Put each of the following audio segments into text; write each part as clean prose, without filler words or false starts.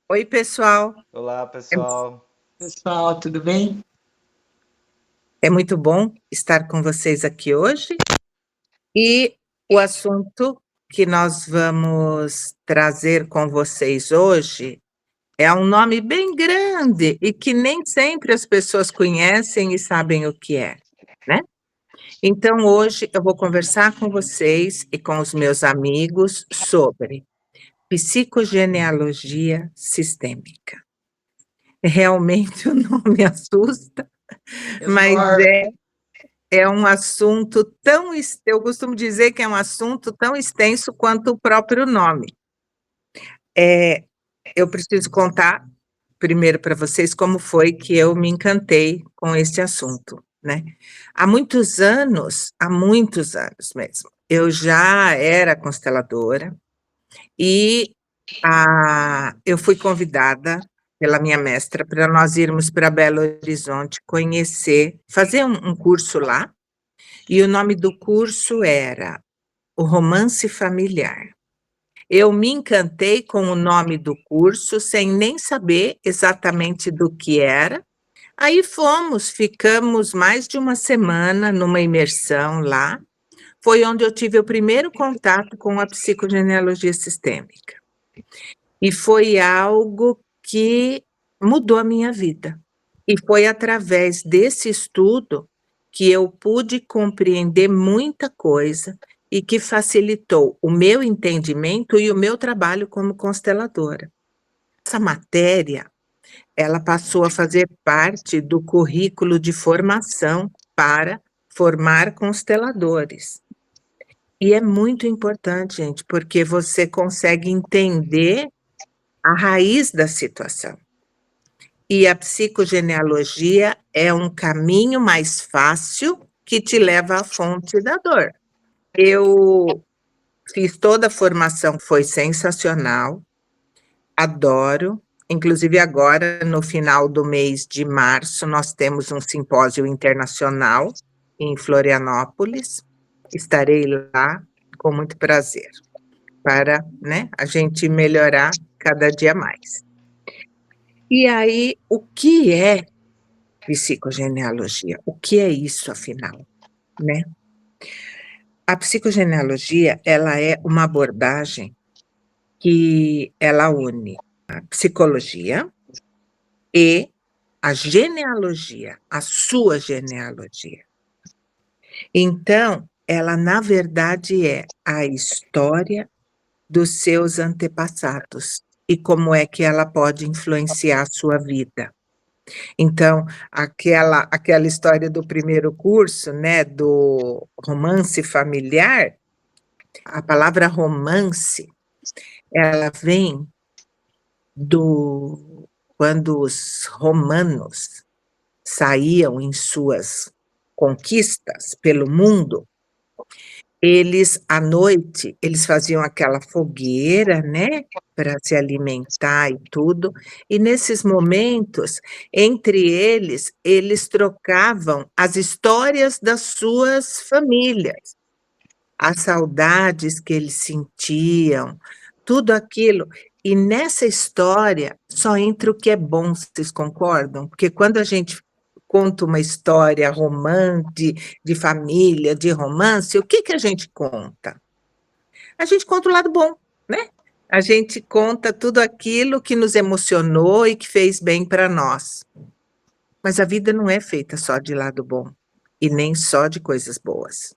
Oi, pessoal. Olá, É pessoal. Pessoal, tudo bem? é muito bom estar com vocês aqui hoje. E o assunto que nós vamos trazer com vocês hoje é um nome bem grande e que nem sempre as pessoas conhecem e sabem o que é, né? Então, hoje eu vou conversar com vocês e com os meus amigos sobre psicogenealogia sistêmica. Realmente o nome assusta, Eu mas sou é um assunto tão, eu costumo dizer que é um assunto tão extenso quanto o próprio nome. Eu preciso contar primeiro para vocês como foi que eu me encantei com este assunto, né? Há muitos anos mesmo, eu já era consteladora e eu fui convidada pela minha mestra para nós irmos para Belo Horizonte conhecer, fazer um curso lá. E o nome do curso era O Romance Familiar. Eu me encantei com o nome do curso, sem nem saber exatamente do que era. Aí ficamos mais de uma semana numa imersão lá. Foi onde eu tive o primeiro contato com a psicogenealogia sistêmica. E foi algo que mudou a minha vida. E foi através desse estudo que eu pude compreender muita coisa e que facilitou o meu entendimento e o meu trabalho como consteladora. Essa matéria, ela passou a fazer parte do currículo de formação para formar consteladores. E é muito importante, gente, porque você consegue entender a raiz da situação. E a psicogenealogia é um caminho mais fácil que te leva à fonte da dor. Eu fiz toda a formação, foi sensacional, adoro. Inclusive, agora, no final do mês de março, nós temos um simpósio internacional em Florianópolis. Estarei lá com muito prazer, para, né, a gente melhorar cada dia mais. E aí, o que é psicogenealogia? O que é isso, afinal, né? A psicogenealogia, ela é uma abordagem que ela une a psicologia e a genealogia, a sua genealogia. Então, ela, na verdade, é a história dos seus antepassados e como é que ela pode influenciar a sua vida. Então, aquela história do primeiro curso, né, do romance familiar, a palavra romance, ela vem do quando os romanos saíam em suas conquistas pelo mundo, eles, à noite, eles faziam aquela fogueira, né, para se alimentar e tudo, e nesses momentos, entre eles, eles trocavam as histórias das suas famílias, as saudades que eles sentiam, tudo aquilo. E nessa história só entra o que é bom, vocês concordam? Porque quando a gente conta uma história de família, de romance, o que que a gente conta? A gente conta o lado bom, né? A gente conta tudo aquilo que nos emocionou e que fez bem para nós. Mas a vida não é feita só de lado bom e nem só de coisas boas.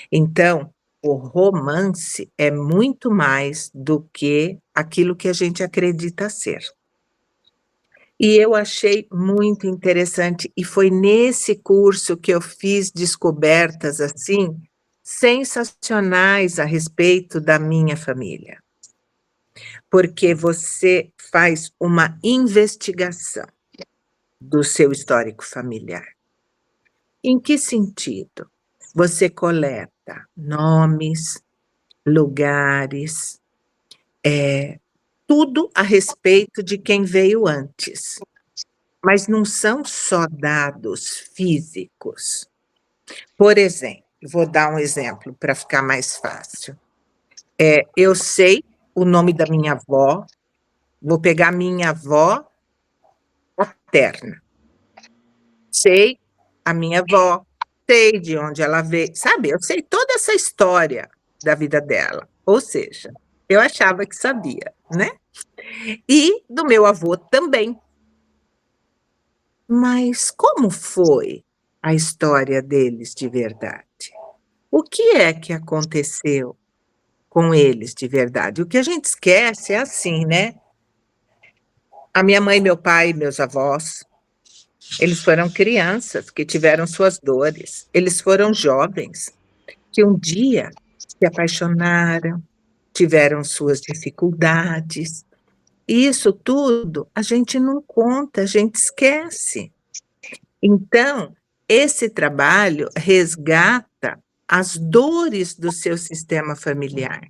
Então, o romance é muito mais do que aquilo que a gente acredita ser. E eu achei muito interessante, e foi nesse curso que eu fiz descobertas, assim, sensacionais a respeito da minha família. Porque você faz uma investigação do seu histórico familiar. Em que sentido? Você coleta nomes, lugares, tudo a respeito de quem veio antes. Mas não são só dados físicos. Por exemplo, vou dar um exemplo para ficar mais fácil. Eu sei o nome da minha avó, Vou pegar minha avó paterna. Sei a minha avó, sei de onde ela veio, sabe? Eu sei toda essa história da vida dela. Ou seja, eu achava que sabia, né? E do meu avô também. Mas como foi a história deles de verdade? O que é que aconteceu com eles de verdade? O que a gente esquece é assim, né? A minha mãe, meu pai, meus avós, eles foram crianças que tiveram suas dores. Eles foram jovens que um dia se apaixonaram, tiveram suas dificuldades. E isso tudo a gente não conta, a gente esquece. Então, esse trabalho resgata as dores do seu sistema familiar.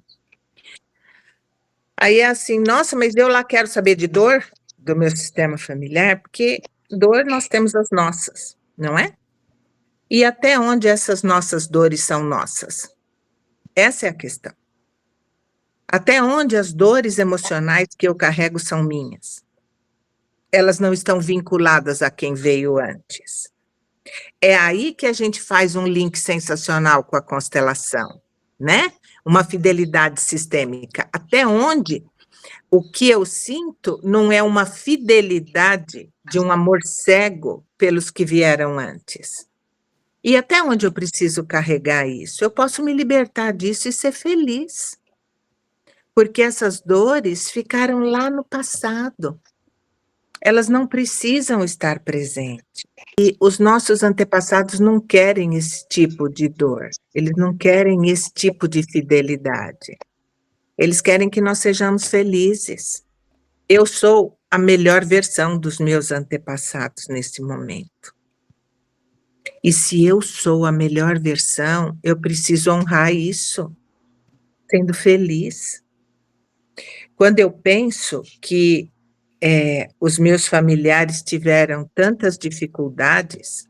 Aí é assim, nossa, mas eu lá quero saber de dor do meu sistema familiar, porque dor nós temos as nossas, não é? E até onde essas nossas dores são nossas? Essa é a questão. Até onde as dores emocionais que eu carrego são minhas? Elas não estão vinculadas a quem veio antes. É aí que a gente faz um link sensacional com a constelação, né? Uma fidelidade sistêmica. Até onde o que eu sinto não é uma fidelidade de um amor cego pelos que vieram antes. E até onde eu preciso carregar isso? Eu posso me libertar disso e ser feliz. Porque essas dores ficaram lá no passado. Elas não precisam estar presentes. E os nossos antepassados não querem esse tipo de dor. Eles não querem esse tipo de fidelidade. Eles querem que nós sejamos felizes. Eu sou a melhor versão dos meus antepassados nesse momento. E se eu sou a melhor versão, eu preciso honrar isso, sendo feliz. Quando eu penso que os meus familiares tiveram tantas dificuldades,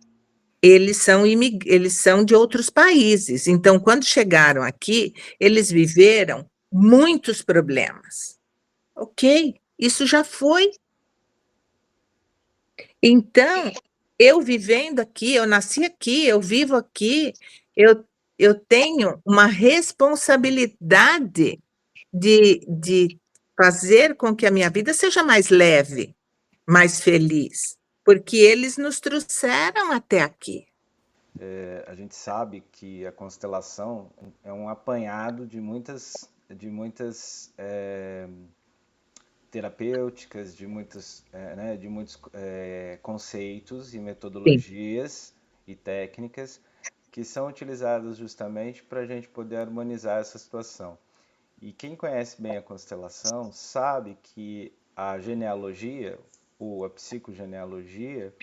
eles são de outros países. Então, quando chegaram aqui, eles viveram muitos problemas. Ok, isso já foi. Então, eu vivendo aqui, eu nasci aqui, eu vivo aqui, eu tenho uma responsabilidade de fazer com que a minha vida seja mais leve, mais feliz, porque eles nos trouxeram até aqui. A gente sabe que a constelação é um apanhado de muitas terapêuticas, de muitos conceitos e Sim. metodologias e técnicas que são utilizadas justamente para a gente poder harmonizar essa situação. E quem conhece bem a constelação sabe que a genealogia, ou a psicogenealogia,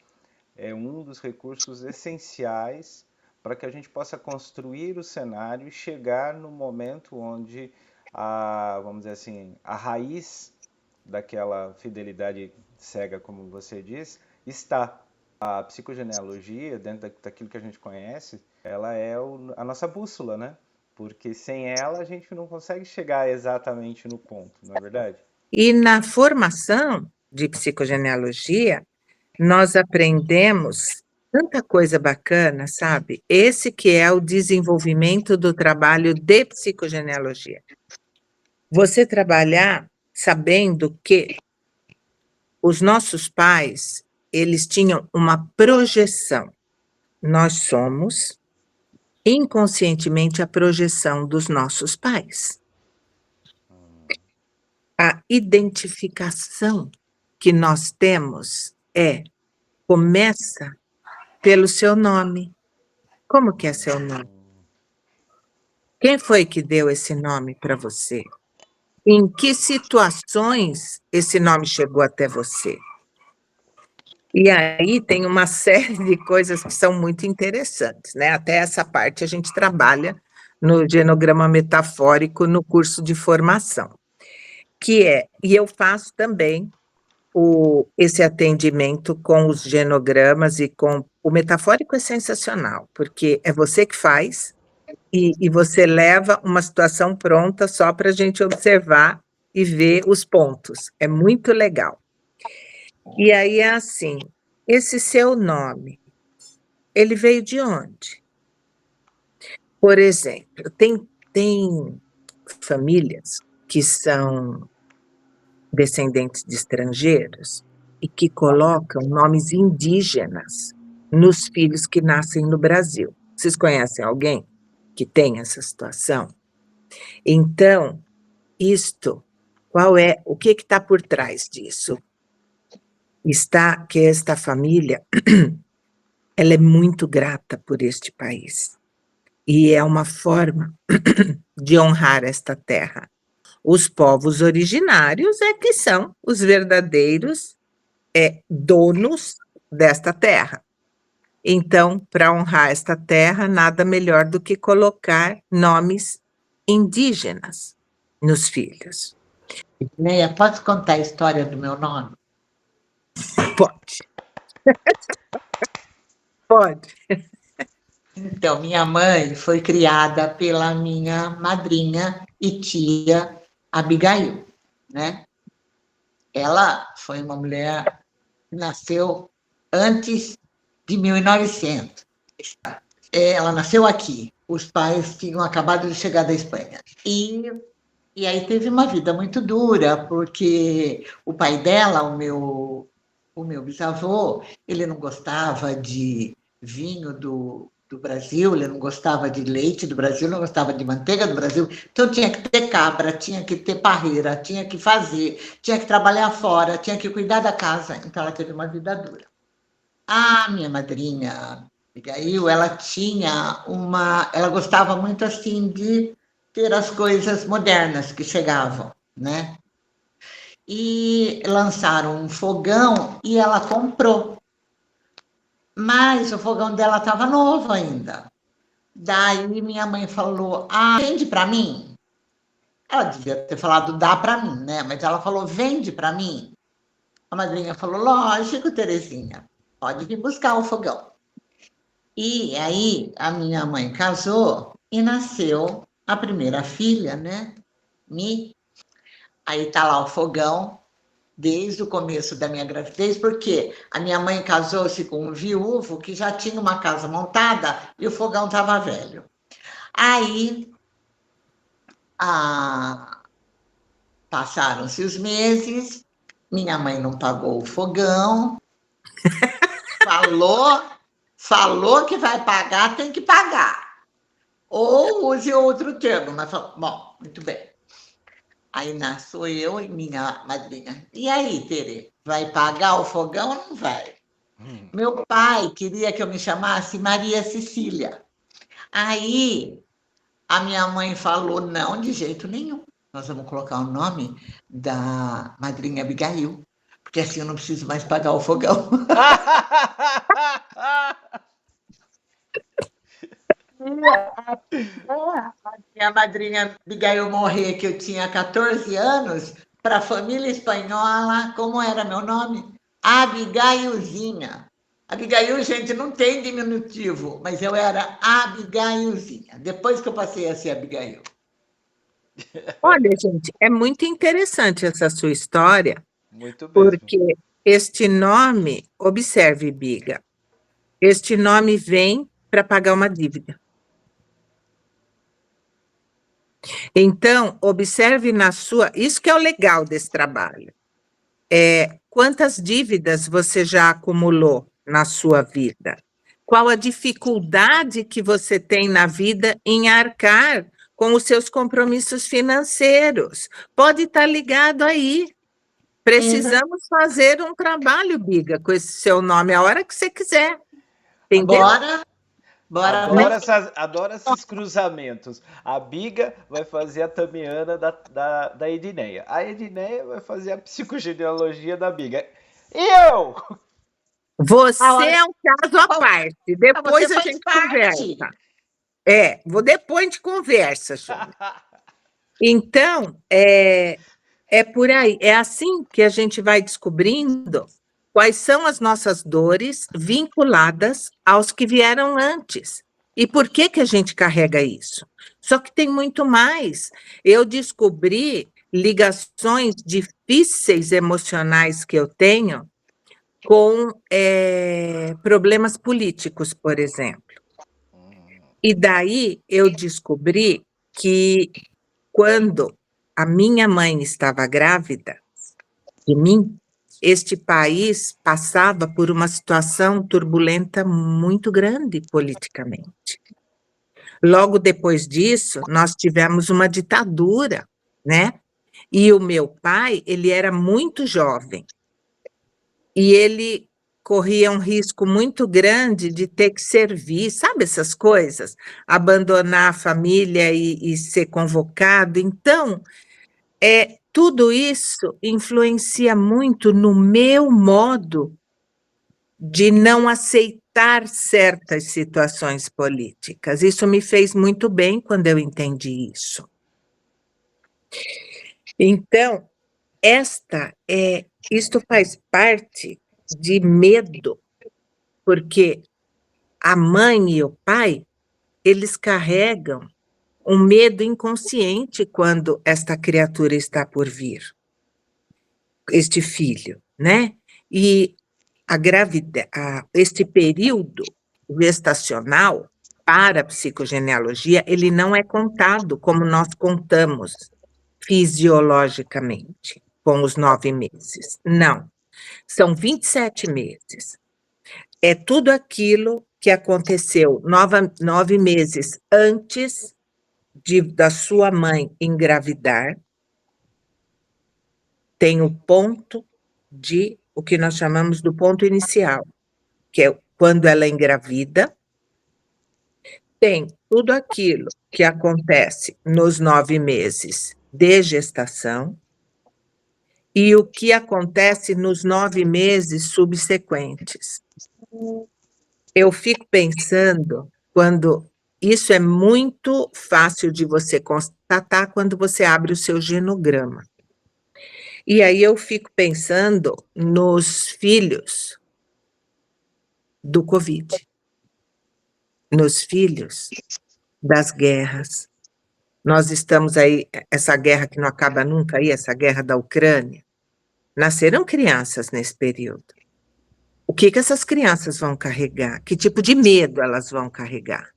é um dos recursos essenciais para que a gente possa construir o cenário e chegar no momento onde vamos dizer assim, a raiz daquela fidelidade cega, como você diz, está. A psicogenealogia, dentro daquilo que a gente conhece, ela é a nossa bússola, né? Porque sem ela a gente não consegue chegar exatamente no ponto, não é verdade? E na formação de psicogenealogia, nós aprendemos tanta coisa bacana, sabe? Esse que é o desenvolvimento do trabalho de psicogenealogia. Você trabalhar sabendo que os nossos pais, eles tinham uma projeção. Nós somos inconscientemente a projeção dos nossos pais. A identificação que nós temos começa pelo seu nome. Como que é seu nome? Quem foi que deu esse nome para você? Em que situações esse nome chegou até você? E aí tem uma série de coisas que são muito interessantes, né? Até essa parte a gente trabalha no genograma metafórico no curso de formação, e eu faço também esse atendimento com os genogramas e com o metafórico é sensacional, porque é você que faz e você leva uma situação pronta só para a gente observar e ver os pontos. É muito legal. E aí é assim, esse seu nome, ele veio de onde? Por exemplo, tem famílias que são descendentes de estrangeiros e que colocam nomes indígenas nos filhos que nascem no Brasil. Vocês conhecem alguém que tem essa situação? Então, o que está por trás disso? Está que esta família, ela é muito grata por este país, e é uma forma de honrar esta terra. Os povos originários é que são os verdadeiros donos desta terra. Então, para honrar esta terra, nada melhor do que colocar nomes indígenas nos filhos. Neia, posso contar a história do meu nome? Pode. Pode. Então, minha mãe foi criada pela minha madrinha e tia Abigail, né? Ela foi uma mulher que nasceu antes de 1900. Ela nasceu aqui. Os pais tinham acabado de chegar da Espanha. E aí teve uma vida muito dura, porque o pai dela, o meu bisavô, ele não gostava de vinho do Brasil, ele não gostava de leite do Brasil, não gostava de manteiga do Brasil, então tinha que ter cabra, tinha que ter parreira, tinha que fazer, tinha que trabalhar fora, tinha que cuidar da casa, então ela teve uma vida dura. A minha madrinha, Abigail, ela gostava muito assim de ter as coisas modernas que chegavam, né? E lançaram um fogão e ela comprou. Mas o fogão dela estava novo ainda. Daí minha mãe falou, vende para mim? Ela devia ter falado, dá para mim, né? Mas ela falou, vende para mim? A madrinha falou, lógico, Terezinha, pode vir buscar o fogão. E aí a minha mãe casou e nasceu a primeira filha, né? Aí tá lá o fogão, desde o começo da minha gravidez, porque a minha mãe casou-se com um viúvo que já tinha uma casa montada e o fogão estava velho. Aí passaram-se os meses, minha mãe não pagou o fogão, falou que vai pagar, tem que pagar. Ou use outro termo, mas falou, bom, muito bem. Aí sou eu e minha madrinha. E aí, Tere, vai pagar o fogão ou não vai? Meu pai queria que eu me chamasse Maria Cecília. Aí a minha mãe falou, não, de jeito nenhum. Nós vamos colocar o nome da madrinha Abigail, porque assim eu não preciso mais pagar o fogão. Minha madrinha Abigail morrer, que eu tinha 14 anos, para a família espanhola, como era meu nome? Abigailzinha. Abigail, gente, não tem diminutivo, mas eu era Abigailzinha, depois que eu passei a ser Abigail. Olha, gente, é muito interessante essa sua história, Muito mesmo. porque este nome, observe, Biga, este nome vem para pagar uma dívida. Então, observe isso que é o legal desse trabalho. Quantas dívidas você já acumulou na sua vida? Qual a dificuldade que você tem na vida em arcar com os seus compromissos financeiros? Pode estar ligado aí. Precisamos fazer um trabalho, Biga, com esse seu nome, a hora que você quiser. Entendeu? Adoro esses cruzamentos. A Biga vai fazer a Tamiana da Edneia. A Edneia vai fazer a psicogenealogia da Biga. E eu? Você é um caso à parte. Depois a gente conversa. Depois a gente conversa, Júlia. Então, é por aí. É assim que a gente vai descobrindo quais são as nossas dores vinculadas aos que vieram antes. E por que a gente carrega isso? Só que tem muito mais. Eu descobri ligações difíceis emocionais que eu tenho com problemas políticos, por exemplo. E daí eu descobri que quando a minha mãe estava grávida de mim, este país passava por uma situação turbulenta muito grande politicamente. Logo depois disso, nós tivemos uma ditadura, né? E o meu pai, ele era muito jovem. E ele corria um risco muito grande de ter que servir, sabe essas coisas? Abandonar a família e ser convocado. Então, tudo isso influencia muito no meu modo de não aceitar certas situações políticas. Isso me fez muito bem quando eu entendi isso. Então, isto faz parte de medo, porque a mãe e o pai, eles carregam um medo inconsciente quando esta criatura está por vir, este filho, né? E este período gestacional para a psicogenealogia, ele não é contado como nós contamos fisiologicamente, com os 9 meses. Não, são 27 meses. É tudo aquilo que aconteceu 9 meses antes da sua mãe engravidar, tem o ponto o que nós chamamos do ponto inicial, que é quando ela engravida, tem tudo aquilo que acontece nos 9 meses de gestação e o que acontece nos 9 meses subsequentes. Eu fico pensando, isso é muito fácil de você constatar quando você abre o seu genograma. E aí eu fico pensando nos filhos do Covid, nos filhos das guerras. Nós estamos aí, essa guerra que não acaba nunca aí, essa guerra da Ucrânia. Nasceram crianças nesse período. O que essas crianças vão carregar? Que tipo de medo elas vão carregar?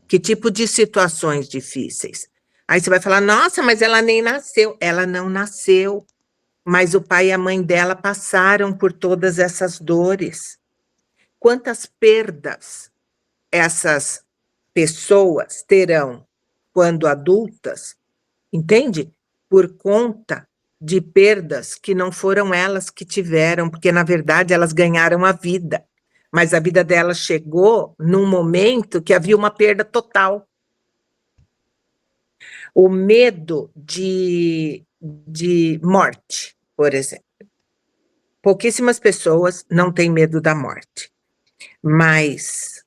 Que tipo de situações difíceis? Aí você vai falar, nossa, mas ela nem nasceu. Ela não nasceu, mas o pai e a mãe dela passaram por todas essas dores. Quantas perdas essas pessoas terão quando adultas, entende? Por conta de perdas que não foram elas que tiveram, porque, na verdade, elas ganharam a vida. Mas a vida delas chegou num momento que havia uma perda total. O medo de morte, por exemplo. Pouquíssimas pessoas não têm medo da morte, mas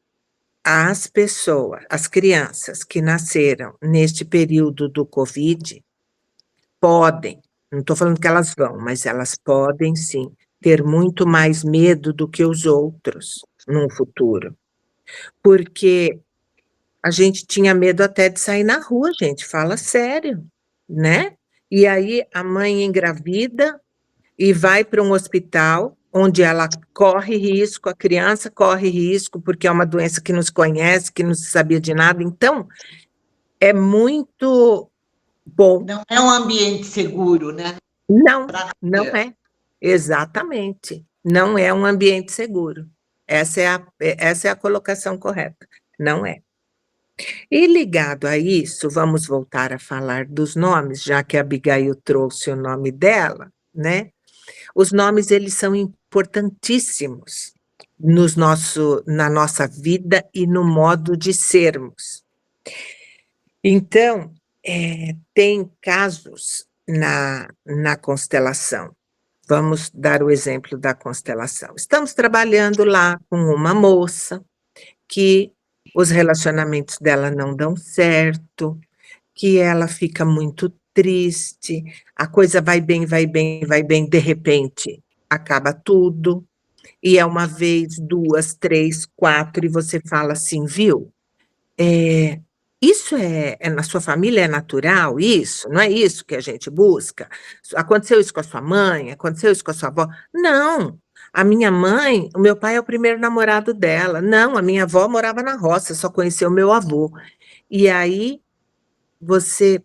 as crianças que nasceram neste período do Covid podem, não estou falando que elas vão, mas elas podem sim ter muito mais medo do que os outros no futuro, porque a gente tinha medo até de sair na rua, gente, fala sério, né? E aí a mãe engravida e vai para um hospital onde ela corre risco, a criança corre risco, porque é uma doença que não se conhece, que não se sabia de nada. Então, é muito bom. Não é um ambiente seguro, né? Não, não é. Exatamente. Não é um ambiente seguro. Essa é a colocação correta. Não é. E ligado a isso, vamos voltar a falar dos nomes, já que a Abigail trouxe o nome dela, né? Os nomes, eles são importantíssimos na nossa vida e no modo de sermos. Então, tem casos na constelação. Vamos dar o exemplo da constelação. Estamos trabalhando lá com uma moça que os relacionamentos dela não dão certo, que ela fica muito triste, a coisa vai bem, vai bem, vai bem, de repente acaba tudo, e é uma vez, 2, 3, 4, e você fala assim, viu? Isso na sua família é natural, isso? Não é isso que a gente busca? Aconteceu isso com a sua mãe? Aconteceu isso com a sua avó? Não. A minha mãe, o meu pai é o primeiro namorado dela. Não, a minha avó morava na roça, só conheceu o meu avô. E aí você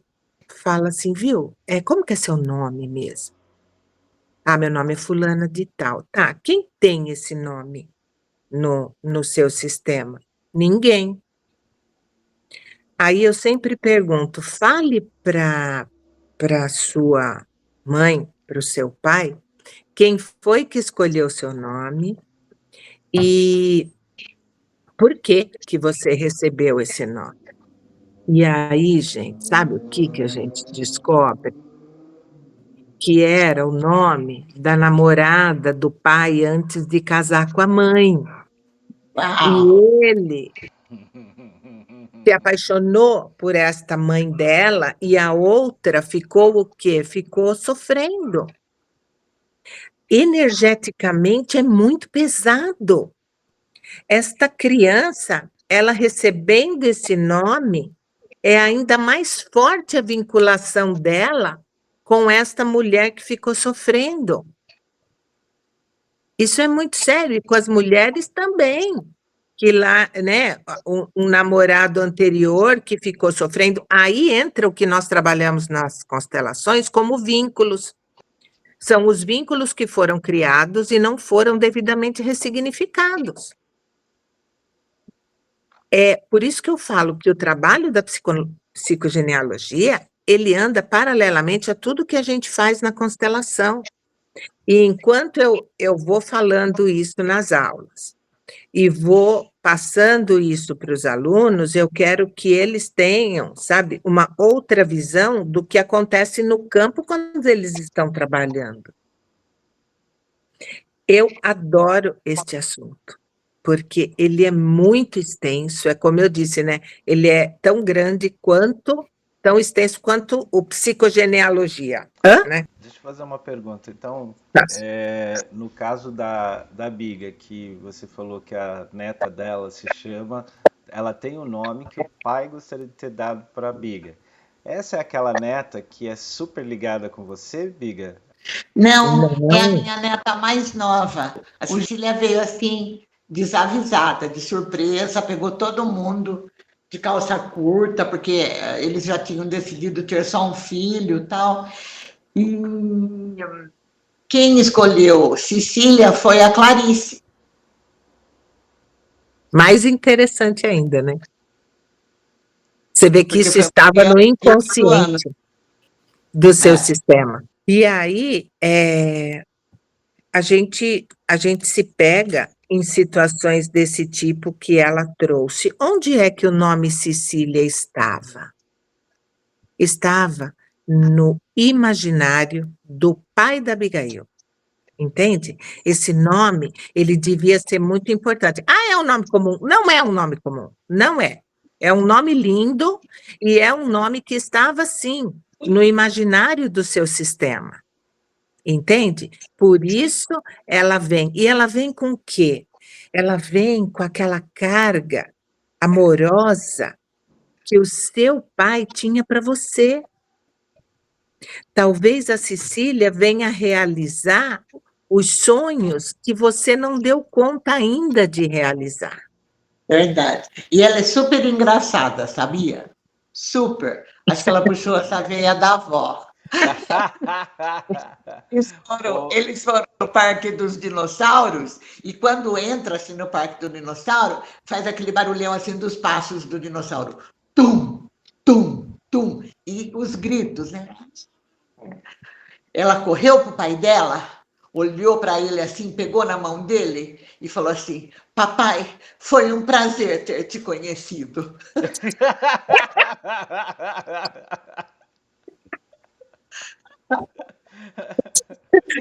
fala assim, viu? Como que é seu nome mesmo? Ah, meu nome é fulana de tal. Tá, quem tem esse nome no seu sistema? Ninguém. Aí eu sempre pergunto, fale para sua mãe, para o seu pai, quem foi que escolheu o seu nome e por que que você recebeu esse nome. E aí, gente, sabe o que a gente descobre? Que era o nome da namorada do pai antes de casar com a mãe. Uau! E ele se apaixonou por esta mãe dela e a outra ficou o quê? Ficou sofrendo. Energeticamente é muito pesado. Esta criança, ela recebendo esse nome, é ainda mais forte a vinculação dela com esta mulher que ficou sofrendo. Isso é muito sério, e com as mulheres também, que lá, né, um namorado anterior que ficou sofrendo, aí entra o que nós trabalhamos nas constelações como vínculos. São os vínculos que foram criados e não foram devidamente ressignificados. É por isso que eu falo que o trabalho da psicogenealogia, ele anda paralelamente a tudo que a gente faz na constelação. E enquanto eu vou falando isso nas aulas, e vou passando isso para os alunos, eu quero que eles tenham, sabe, uma outra visão do que acontece no campo quando eles estão trabalhando. Eu adoro este assunto, porque ele é muito extenso, é como eu disse, né? Ele é tão grande quanto, tão extenso quanto o psicogenealogia. Né? Deixa eu fazer uma pergunta. Então, Tá. no caso da Biga, que você falou que a neta dela se chama, ela tem o nome que o pai gostaria de ter dado para a Biga. Essa é aquela neta que é super ligada com você, Biga? Não, é a Não. minha neta mais nova. A Cecília veio assim, desavisada, de surpresa, pegou todo mundo de calça curta, porque eles já tinham decidido ter só um filho e tal. E quem escolheu Cecília foi a Clarice. Mais interessante ainda, né? Você vê que Porque isso foi estava no do ano. inconsciente do seu sistema. E aí, a gente se pega em situações desse tipo que ela trouxe. Onde é que o nome Cecília estava? Estava no imaginário do pai da Abigail. Entende? Esse nome, ele devia ser muito importante. Ah, é um nome comum? Não é um nome comum, não é. É um nome lindo e é um nome que estava, sim, no imaginário do seu sistema. Entende? Por isso ela vem. E ela vem com o quê? Ela vem com aquela carga amorosa que o seu pai tinha para você. Talvez a Cecília venha realizar os sonhos que você não deu conta ainda de realizar. Verdade. E ela é super engraçada, sabia? Super. Acho que ela puxou essa veia da avó. Eles foram no Parque dos Dinossauros e quando entra assim no Parque do Dinossauro, faz aquele barulhão assim dos passos do dinossauro. Tum, tum, tum. E os gritos, né? Ela correu para o pai dela, olhou para ele assim, pegou na mão dele e falou assim: papai, foi um prazer ter te conhecido.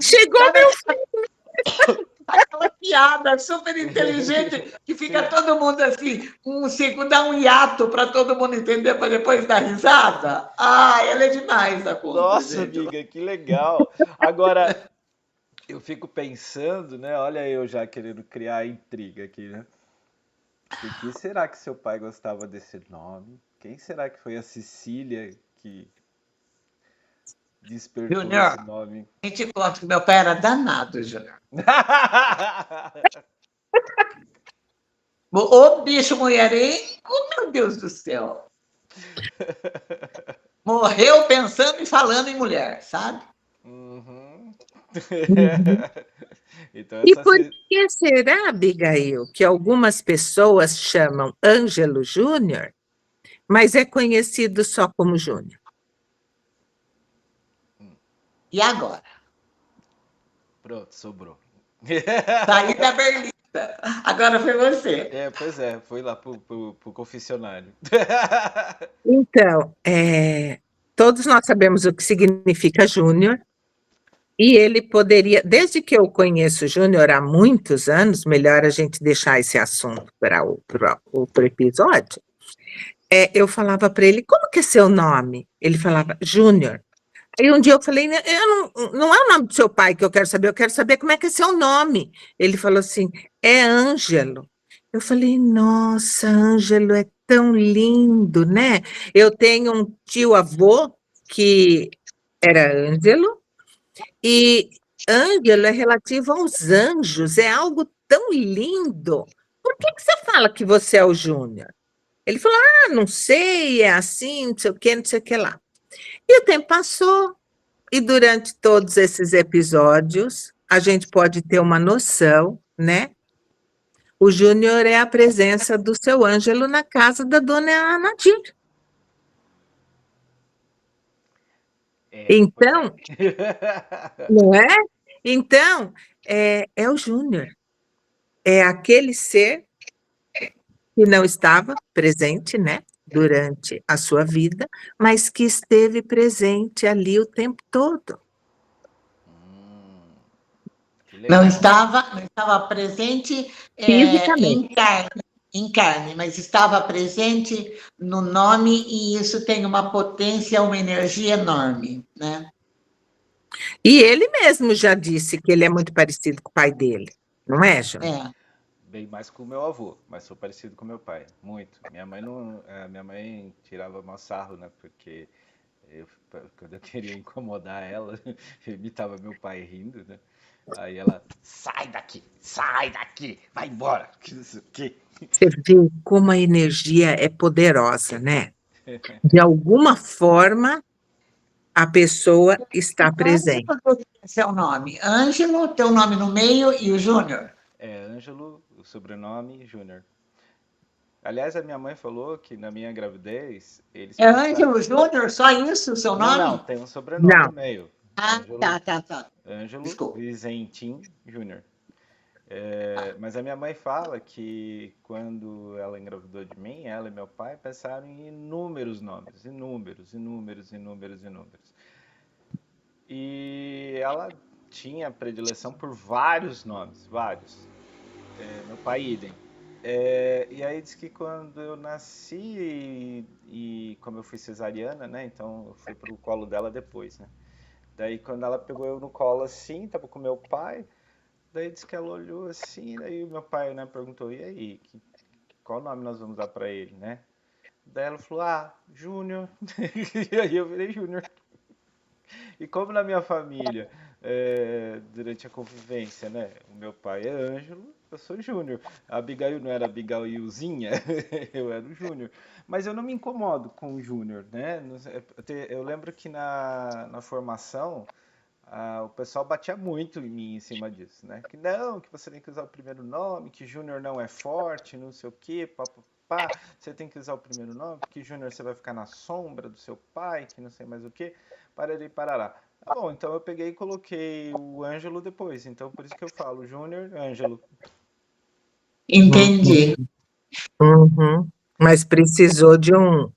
Chegou Sabe meu filho! aquela piada super inteligente que fica todo mundo assim, dá um hiato para todo mundo entender para depois dar risada? Ah, ela é demais a conta, Nossa, gente. amiga, que legal. Agora, eu fico pensando, né? Olha eu já querendo criar intriga aqui, né? Por que será que seu pai gostava desse nome? Quem será que foi a Cecília que despertou Júnior, esse nome? a gente conta que meu pai era danado, Júnior. O bicho mulherengo, meu Deus do céu. Morreu pensando e falando em mulher, sabe? Uhum. Uhum. Então, E essa. por que será, Abigail, que algumas pessoas chamam Ângelo Júnior, mas é conhecido só como Júnior? E agora? Pronto, sobrou. Saí da berlinda. Agora foi você. Pois é, foi lá pro confessionário. Então, todos nós sabemos o que significa Júnior, e ele poderia, desde que eu conheço o Júnior há muitos anos, melhor a gente deixar esse assunto para outro episódio, eu falava para ele, como que é seu nome? Ele falava, Júnior. Aí um dia eu falei, não é o nome do seu pai que eu quero saber como é que é seu nome. Ele falou assim, é Ângelo. Eu falei, nossa, Ângelo é tão lindo, né? Eu tenho um tio-avô que era Ângelo, e Ângelo é relativo aos anjos, é algo tão lindo. Por que você fala que você é o Júnior? Ele falou, não sei, é assim, não sei o que lá. E o tempo passou, e durante todos esses episódios, a gente pode ter uma noção, né? O Júnior é a presença do seu Ângelo na casa da dona Nadir. Então, não é? Então, é o Júnior. É aquele ser que não estava presente, né? Durante a sua vida, mas que esteve presente ali o tempo todo. Que Não legal. estava presente Fisicamente. em carne, mas estava presente no nome e isso tem uma potência, uma energia enorme, né? E ele mesmo já disse que ele é muito parecido com o pai dele, não é, Júnior? É. Bem mais com o meu avô, mas sou parecido com meu pai, muito. Minha mãe tirava mó sarro, né? Porque quando eu queria incomodar ela, eu imitava meu pai rindo, né? Aí ela, sai daqui, vai embora, que não sei o quê. Você vê como a energia é poderosa, né? De alguma forma, a pessoa está presente. Seu nome, Ângelo, teu nome no meio e o Júnior. É Ângelo, o sobrenome Júnior. Aliás, a minha mãe falou que na minha gravidez eles É pensaram... Ângelo Júnior, só isso, o seu nome? Não, tem um sobrenome no Não, meio. Ah, Ângelo, tá. Ângelo Desculpa. Vizentim Júnior. Mas a minha mãe fala que quando ela engravidou de mim, ela e meu pai pensaram em inúmeros nomes, inúmeros. E ela tinha predileção por vários nomes, vários. Meu pai idem. E aí diz que quando eu nasci e como eu fui cesariana, né? Então eu fui pro colo dela depois, né? Daí quando ela pegou eu no colo assim, tava com meu pai, daí disse que ela olhou assim, daí o meu pai, né, perguntou, e aí, qual nome nós vamos dar pra ele, né? Daí ela falou, Júnior. E aí eu virei Júnior. E como na minha família, durante a convivência, né, o meu pai é Ângelo, eu sou Júnior. A Abigail não era Abigailzinha, eu era o Júnior. Mas eu não me incomodo com o Júnior, né? Eu lembro que na formação, o pessoal batia muito em mim em cima disso, né? Que não, que você tem que usar o primeiro nome, que Júnior não é forte, não sei o quê, papapá. Você tem que usar o primeiro nome, porque Júnior você vai ficar na sombra do seu pai, que não sei mais o quê. Pararei, parará. Tá bom, então eu peguei e coloquei o Ângelo depois. Então por isso que eu falo Júnior, Ângelo. Entendi. Uhum. Mas precisou de um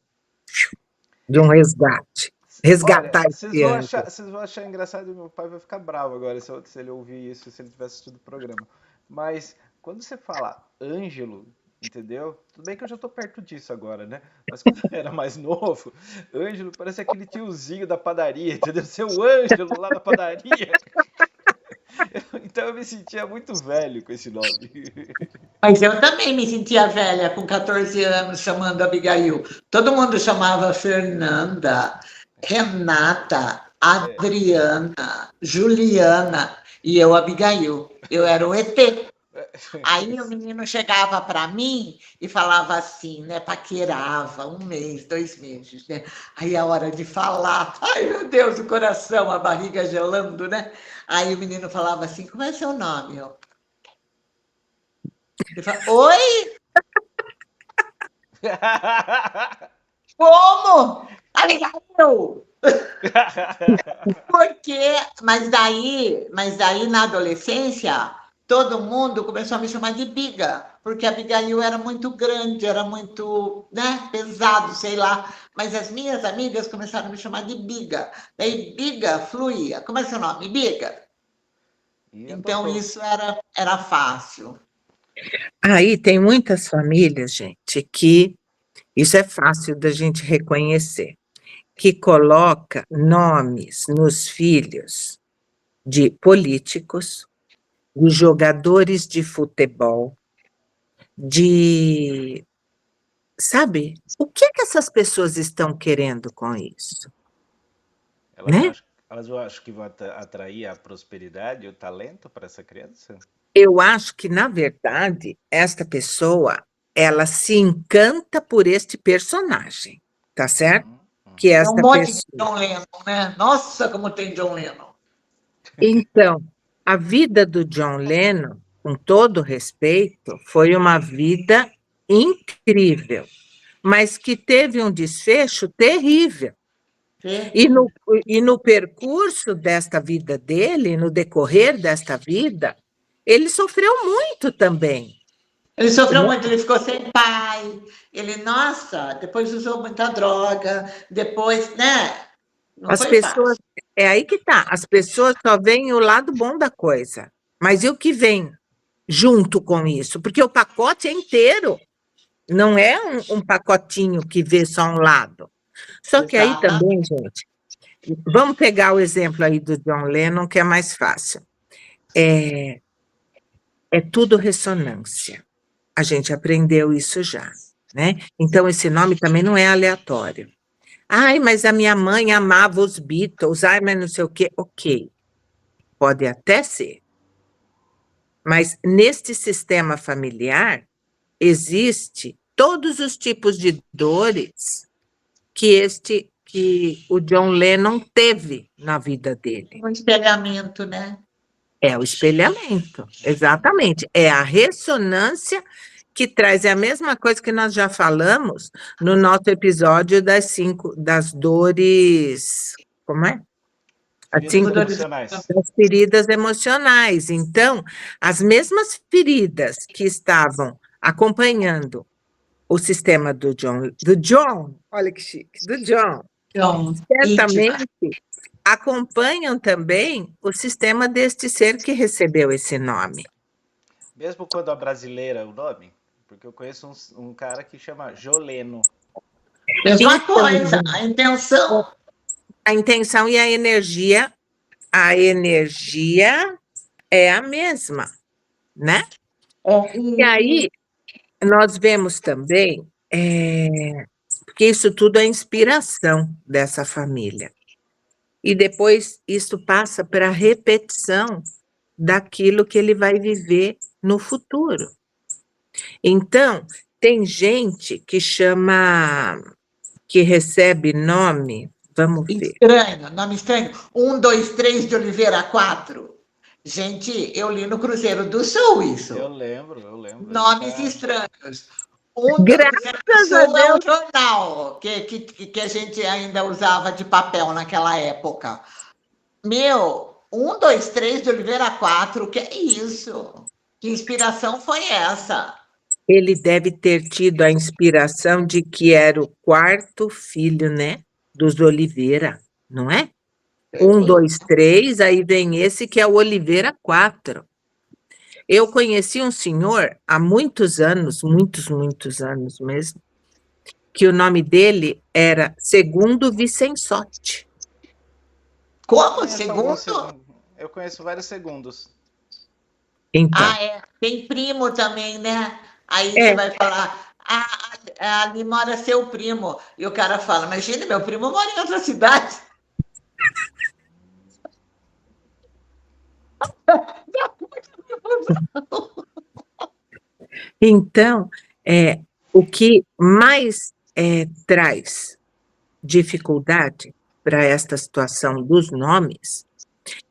resgate. Olha, Resgatar vocês esse vão Ângelo. achar engraçado e meu pai vai ficar bravo agora se ele ouvir isso, se ele tiver assistido o programa. Mas quando você fala Ângelo, entendeu? Tudo bem que eu já tô perto disso agora, né? Mas quando eu era mais novo, Ângelo parece aquele tiozinho da padaria, entendeu? Seu Ângelo lá da padaria. Então eu me sentia muito velho com esse nome. Mas eu também me sentia velha com 14 anos chamando Abigail. Todo mundo chamava Fernanda, Renata, Adriana, Juliana e eu Abigail. Eu era o ET. Aí o menino chegava para mim e falava assim, né? Paquerava 1 mês, 2 meses, né? Aí a hora de falar, ai meu Deus, o coração, a barriga gelando, né? Aí o menino falava assim, como é seu nome? Ele fala, oi? Como? Abigail! Porque, mas daí na adolescência, todo mundo começou a me chamar de Biga, porque a Abigail era muito grande, era muito, né, pesado, sei lá. Mas as minhas amigas começaram a me chamar de Biga. Daí Biga fluía. Como é seu nome? Biga. Então isso era fácil. Aí tem muitas famílias, gente, que isso é fácil da gente reconhecer, que coloca nomes nos filhos de políticos, de jogadores de futebol, de... Sabe? O que é que essas pessoas estão querendo com isso? Né? Elas acham que vão atrair a prosperidade e o talento para essa criança? Eu acho que, na verdade, esta pessoa, ela se encanta por este personagem, tá certo? Que É um esta monte pessoa... de John Lennon, né? Nossa, como tem John Lennon. Então, a vida do John Lennon, com todo respeito, foi uma vida incrível, mas que teve um desfecho terrível. E no percurso desta vida dele, no decorrer desta vida, ele sofreu muito também. Ele sofreu muito, ele ficou sem pai, nossa, depois usou muita droga, depois, né? Não As foi pessoas, fácil. é aí que tá, as pessoas só veem o lado bom da coisa, mas e o que vem junto com isso? Porque o pacote é inteiro, não é um pacotinho que vê só um lado. Só que aí também, gente, vamos pegar o exemplo aí do John Lennon, que é mais fácil. É tudo ressonância. A gente aprendeu isso já, né? Então, esse nome também não é aleatório. Ai, mas a minha mãe amava os Beatles, ai, mas não sei o quê. Ok, pode até ser. Mas neste sistema familiar, existe todos os tipos de dores que o John Lennon teve na vida dele. Um espelhamento, né? É o espelhamento, exatamente. É a ressonância que traz, é a mesma coisa que nós já falamos no nosso episódio das dores, como é? Das feridas emocionais. Então, as mesmas feridas que estavam acompanhando o sistema do John, olha que chique, do John, certamente acompanham também o sistema deste ser que recebeu esse nome. Mesmo quando a brasileira é o nome? Porque eu conheço um cara que chama Joleno. Mesma coisa, a intenção. A intenção e a energia é a mesma, né? E aí, nós vemos também, porque isso tudo é inspiração dessa família. E depois isso passa para a repetição daquilo que ele vai viver no futuro. Então, tem gente que recebe nome, vamos ver. Estranho, nome estranho. 1, 2, 3 de Oliveira 4. Gente, eu li no Cruzeiro do Sul isso. Eu lembro. Nomes estranhos. 1, 2, 3 Graças a Deus. é um jornal que a gente ainda usava de papel naquela época. 1, 2, 3 de Oliveira 4, que é isso? Que inspiração foi essa? Ele deve ter tido a inspiração de que era o quarto filho, né, dos Oliveira, não é? 1, 2, 3, aí vem esse que é o Oliveira 4. Eu conheci um senhor há muitos anos mesmo, que o nome dele era Segundo Vicensotti. Como? Segundo? Eu conheço vários segundos. Então, Tem primo também, né? Aí é, você vai falar, ali mora seu primo. E o cara fala, imagina, meu primo mora em outra cidade. então, o que mais traz dificuldade para esta situação dos nomes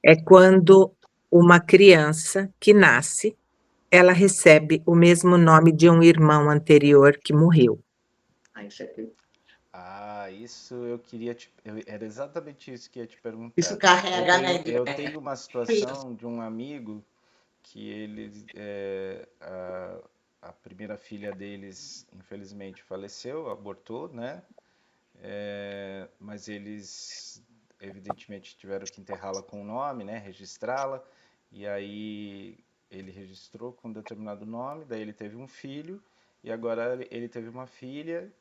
é quando uma criança que nasce, ela recebe o mesmo nome de um irmão anterior que morreu. Isso aqui. Isso eu queria era exatamente isso que eu ia te perguntar. Isso carrega, né? Eu tenho uma situação de um amigo que a primeira filha deles, infelizmente, faleceu, abortou, né? Mas eles, evidentemente, tiveram que enterrá-la com o nome, né? Registrá-la. E aí ele registrou com um determinado nome, daí ele teve um filho, e agora ele teve uma filha.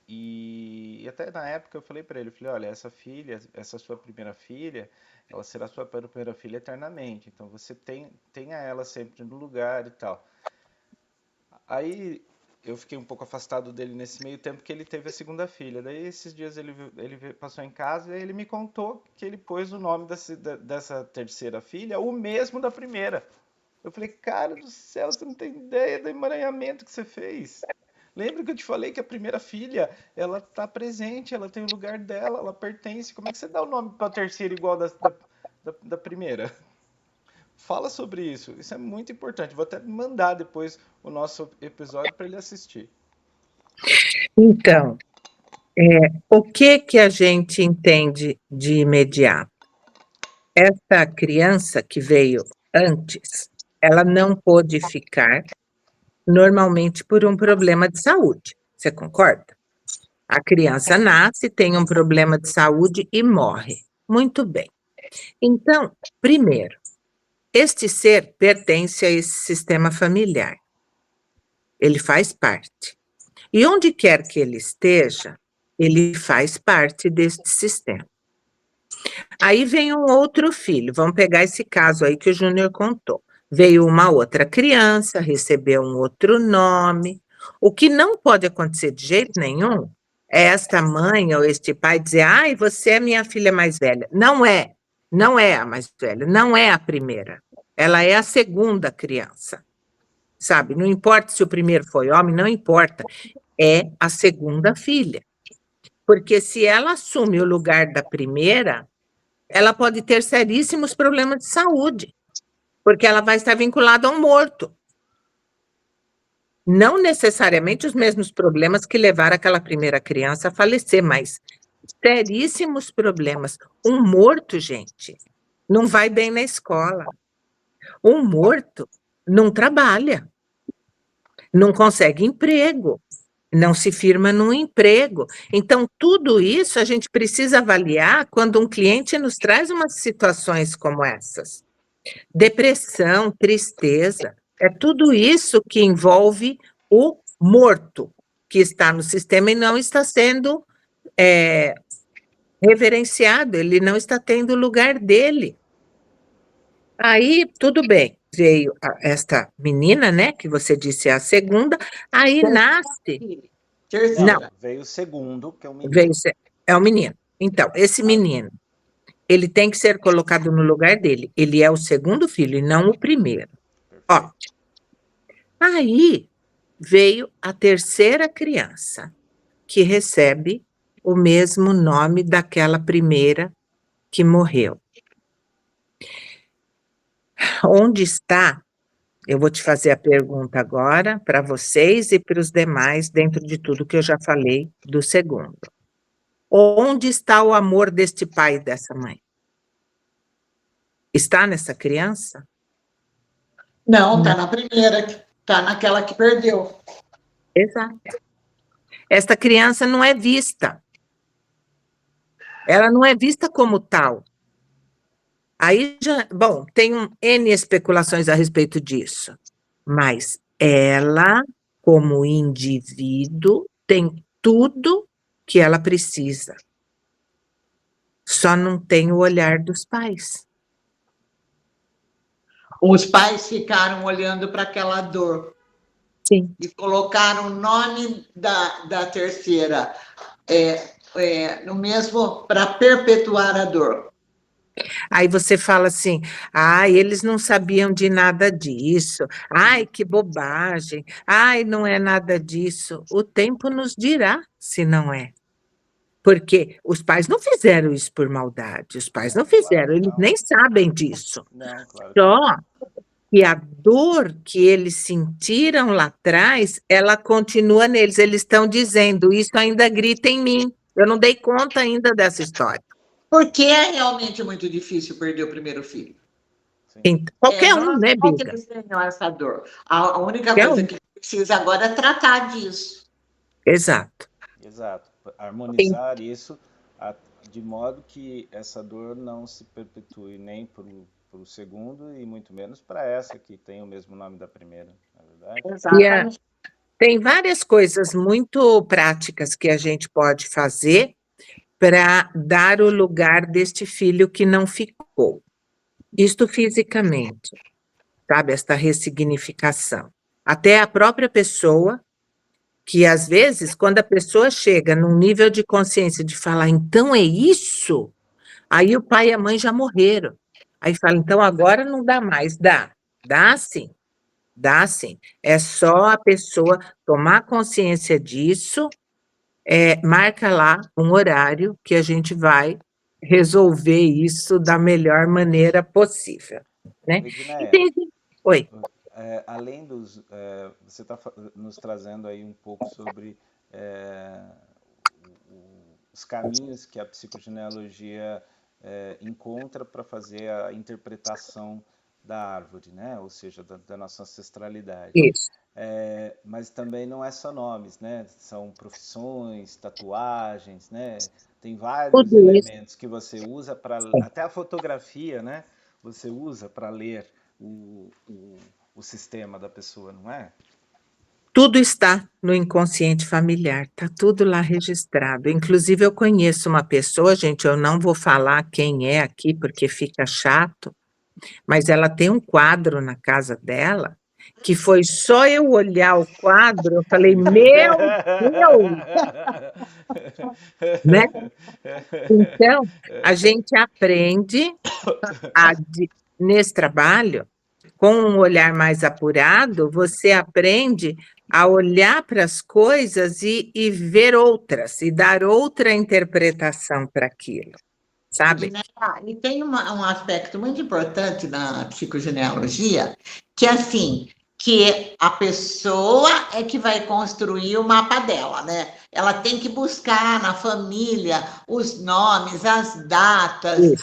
E até na época eu falei para ele, olha, essa sua primeira filha, ela será sua primeira filha eternamente, então você tenha ela sempre no lugar e tal. Aí eu fiquei um pouco afastado dele nesse meio tempo que ele teve a segunda filha. Daí esses dias ele passou em casa e ele me contou que ele pôs o nome dessa terceira filha o mesmo da primeira. Eu falei, cara do céu, você não tem ideia do emaranhamento que você fez. Lembra que eu te falei que a primeira filha, ela tá presente, ela tem o lugar dela, ela pertence. Como é que você dá o nome para a terceira igual da primeira? Fala sobre isso. Isso é muito importante. Vou até mandar depois o nosso episódio para ele assistir. Então, o que a gente entende de imediato? Essa criança que veio antes, ela não pôde ficar, normalmente por um problema de saúde. Você concorda? A criança nasce, tem um problema de saúde e morre. Muito bem. Então, primeiro, este ser pertence a esse sistema familiar. Ele faz parte. E onde quer que ele esteja, ele faz parte deste sistema. Aí vem um outro filho, vamos pegar esse caso aí que o Júnior contou. Veio uma outra criança, recebeu um outro nome. O que não pode acontecer de jeito nenhum é esta mãe ou este pai dizer, ai, você é minha filha mais velha. Não é a mais velha, não é a primeira. Ela é a segunda criança, sabe? Não importa se o primeiro foi homem, não importa. É a segunda filha. Porque se ela assume o lugar da primeira, ela pode ter seríssimos problemas de saúde, porque ela vai estar vinculada a um morto. Não necessariamente os mesmos problemas que levaram aquela primeira criança a falecer, mas seríssimos problemas. Um morto, gente, não vai bem na escola. Um morto não trabalha, não consegue emprego, não se firma num emprego. Então, tudo isso a gente precisa avaliar quando um cliente nos traz umas situações como essas. Depressão, tristeza, é tudo isso que envolve o morto, que está no sistema e não está sendo reverenciado, ele não está tendo o lugar dele. Aí, tudo bem, veio esta menina, né, que você disse é a segunda, aí nasce... Terceira. Não, veio o segundo, que é o menino. É o menino. Então, esse menino, ele tem que ser colocado no lugar dele. Ele é o segundo filho e não o primeiro. Ótimo. Aí veio a terceira criança, que recebe o mesmo nome daquela primeira que morreu. Onde está? Eu vou te fazer a pergunta agora para vocês e para os demais, dentro de tudo que eu já falei do segundo. Onde está o amor deste pai e dessa mãe? Está nessa criança? Não, está na primeira, está naquela que perdeu. Exato. Esta criança não é vista. Ela não é vista como tal. Aí já, bom, tem N especulações a respeito disso, mas ela, como indivíduo, tem tudo que ela precisa. Só não tem o olhar dos pais. Os pais ficaram olhando para aquela dor. Sim. E colocaram o nome da terceira no mesmo para perpetuar a dor. Aí você fala assim, ai, eles não sabiam de nada disso, ai, que bobagem, ai, não é nada disso. O tempo nos dirá se não é. Porque os pais não fizeram isso por maldade, os pais não Claro fizeram, que eles não. nem sabem disso. Não, claro que Só não. que a dor que eles sentiram lá atrás, ela continua neles. Eles estão dizendo, isso ainda grita em mim. Eu não dei conta ainda dessa história. Porque é realmente muito difícil perder o primeiro filho. Qualquer um, né, Não é que Biga? eles tenham essa dor. A única Qualquer coisa um. que precisa agora é tratar disso. Exato. Exato. Harmonizar isso de modo que essa dor não se perpetue nem para o segundo e muito menos para essa que tem o mesmo nome da primeira, na verdade. Exatamente. Tem várias coisas muito práticas que a gente pode fazer para dar o lugar deste filho que não ficou. Isto fisicamente, sabe? Esta ressignificação. Até a própria pessoa, que às vezes, quando a pessoa chega num nível de consciência de falar, então é isso, aí o pai e a mãe já morreram. Aí fala, então agora não dá mais. Dá sim. Dá sim. É só a pessoa tomar consciência disso, marca lá um horário que a gente vai resolver isso da melhor maneira possível, né? Edneia, Oi. além dos... você está nos trazendo aí um pouco sobre os caminhos que a psicogenealogia encontra para fazer a interpretação da árvore, né? Ou seja, da nossa ancestralidade. Isso. Mas também não é só nomes, né? São profissões, tatuagens, né? Tem vários elementos que você usa para... Até a fotografia, né? Você usa para ler o sistema da pessoa, não é? Tudo está no inconsciente familiar, está tudo lá registrado. Inclusive, eu conheço uma pessoa, gente, eu não vou falar quem é aqui, porque fica chato, mas ela tem um quadro na casa dela, que foi só eu olhar o quadro, eu falei, meu Deus! Né? Então, a gente aprende nesse trabalho, com um olhar mais apurado, você aprende a olhar para as coisas e ver outras, e dar outra interpretação para aquilo, sabe? E tem um aspecto muito importante na psicogenealogia, que é assim, que a pessoa é que vai construir o mapa dela, né? Ela tem que buscar na família os nomes, as datas,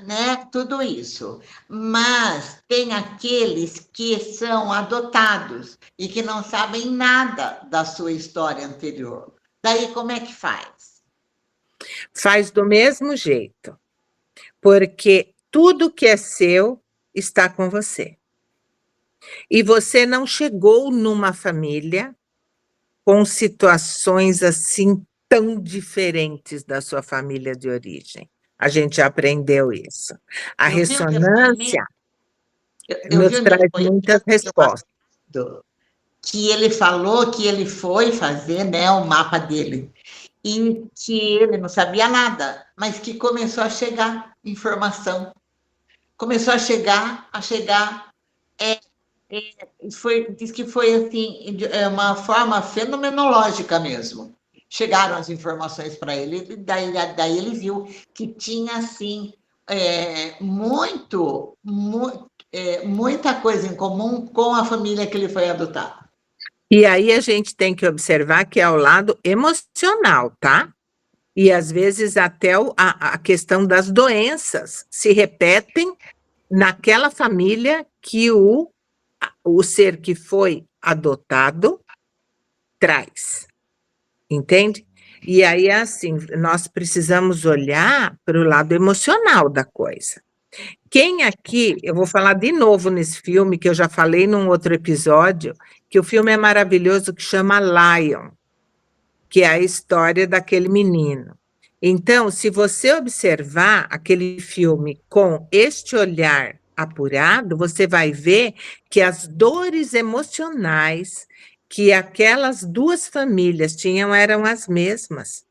né? Tudo isso. Mas tem aqueles que são adotados e que não sabem nada da sua história anterior. Daí, como é que faz? Faz do mesmo jeito, porque tudo que é seu está com você. E você não chegou numa família com situações assim tão diferentes da sua família de origem. A gente já aprendeu isso. A ressonância nos traz muitas respostas. Que ele falou que ele foi fazer, né, o mapa dele e que ele não sabia nada, mas que começou a chegar informação. Começou a chegar. Diz que foi assim, uma forma fenomenológica mesmo. Chegaram as informações para ele, e daí ele viu que tinha, assim, muita coisa em comum com a família que ele foi adotar. E aí a gente tem que observar que é o lado emocional, tá? E às vezes até a questão das doenças se repetem naquela família que o ser que foi adotado traz, entende? E aí é assim, nós precisamos olhar para o lado emocional da coisa. Quem aqui, eu vou falar de novo nesse filme, que eu já falei num outro episódio, que o filme é maravilhoso, que chama Lion, que é a história daquele menino. Então, se você observar aquele filme com este olhar apurado, você vai ver que as dores emocionais que aquelas duas famílias tinham eram as mesmas.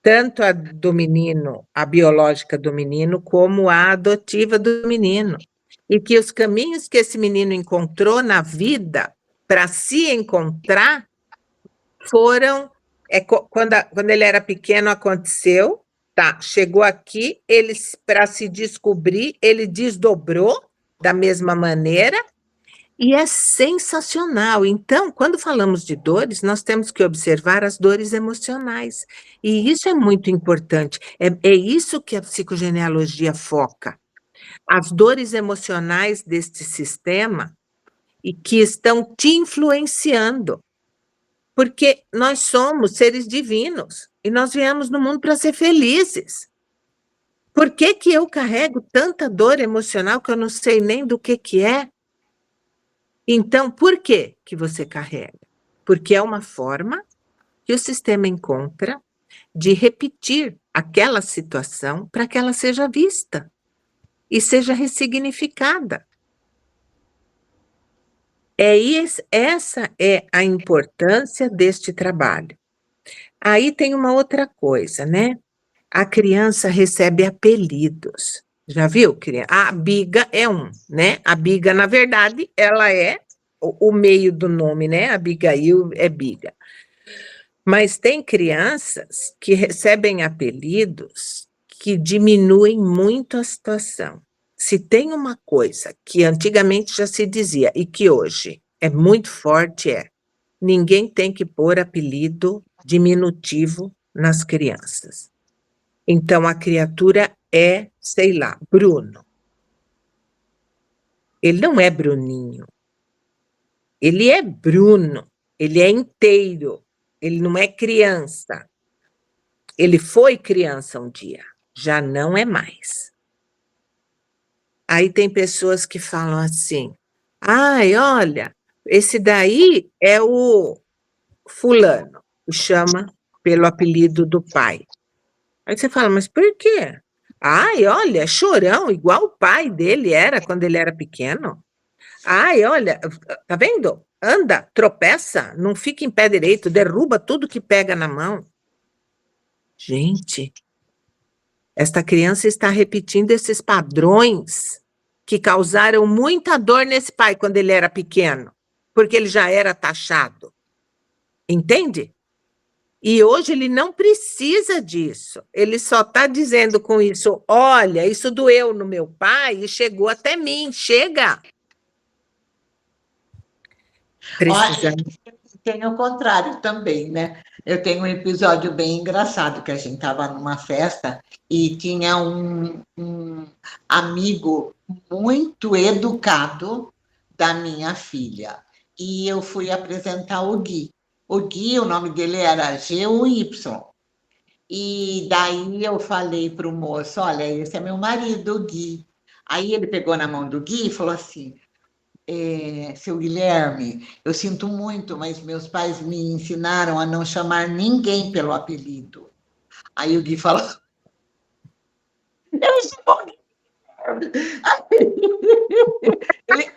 Tanto a do menino, a biológica do menino, como a adotiva do menino. E que os caminhos que esse menino encontrou na vida para se encontrar foram. Quando ele era pequeno, aconteceu, tá? Chegou aqui, ele, para se descobrir, ele desdobrou da mesma maneira. E é sensacional. Então, quando falamos de dores, nós temos que observar as dores emocionais. E isso é muito importante. É isso que a psicogenealogia foca. As dores emocionais deste sistema e que estão te influenciando. Porque nós somos seres divinos e nós viemos no mundo para ser felizes. Por que que eu carrego tanta dor emocional que eu não sei nem do que é? Então, por que que você carrega? Porque é uma forma que o sistema encontra de repetir aquela situação para que ela seja vista e seja ressignificada. Essa é a importância deste trabalho. Aí tem uma outra coisa, né? A criança recebe apelidos. Já viu, criança? A Biga é um, né? A Biga, na verdade, ela é o meio do nome, né? Abigail é Biga. Mas tem crianças que recebem apelidos que diminuem muito a situação. Se tem uma coisa que antigamente já se dizia e que hoje é muito forte, ninguém tem que pôr apelido diminutivo nas crianças. Então, a criatura é, sei lá, Bruno. Ele não é Bruninho. Ele é Bruno. Ele é inteiro. Ele não é criança. Ele foi criança um dia. Já não é mais. Aí tem pessoas que falam assim, ai, olha, esse daí é o fulano. O chama pelo apelido do pai. Aí você fala, mas por quê? Ai, olha, é chorão, igual o pai dele era quando ele era pequeno. Ai, olha, tá vendo? Anda, tropeça, não fica em pé direito, derruba tudo que pega na mão. Gente, esta criança está repetindo esses padrões que causaram muita dor nesse pai quando ele era pequeno, porque ele já era taxado. Entende? E hoje ele não precisa disso. Ele só está dizendo com isso, olha, isso doeu no meu pai e chegou até mim. Chega! Precisamos. Olha, tem o contrário também, né? Eu tenho um episódio bem engraçado, que a gente estava numa festa e tinha um amigo muito educado da minha filha. E eu fui apresentar o Gui. O Gui, o nome dele era G-U-Y. E daí eu falei para o moço, olha, esse é meu marido, o Gui. Aí ele pegou na mão do Gui e falou assim, seu Guilherme, eu sinto muito, mas meus pais me ensinaram a não chamar ninguém pelo apelido. Aí o Gui falou, eu chamo Guilherme.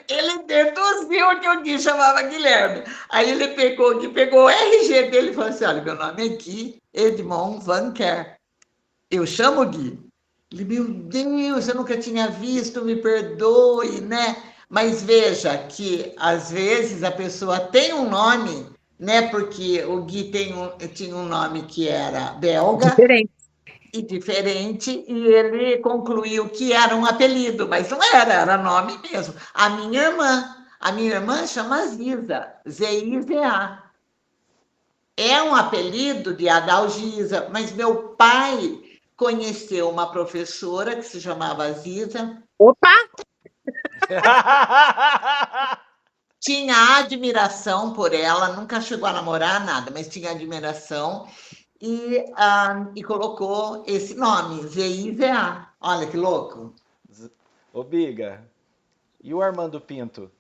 Ele deduziu que o Gui chamava Guilherme. Aí ele pegou o RG dele e falou assim, olha, meu nome é Gui Edmond Van Ker. Eu chamo Gui. Ele, meu Deus, eu nunca tinha visto, me perdoe, né? Mas veja que, às vezes, a pessoa tem um nome, né? Porque o Gui tinha um nome que era belga. Diferente. E diferente, e ele concluiu que era um apelido, mas não era nome mesmo. A minha irmã chama Ziza, Z-I-Z-A. É um apelido de Adalgisa, mas meu pai conheceu uma professora que se chamava Ziza. Opa! Tinha admiração por ela, nunca chegou a namorar nada, mas tinha admiração e colocou esse nome, Z-I-Z-A. Olha que louco. Ô, Biga, e o Armando Pinto?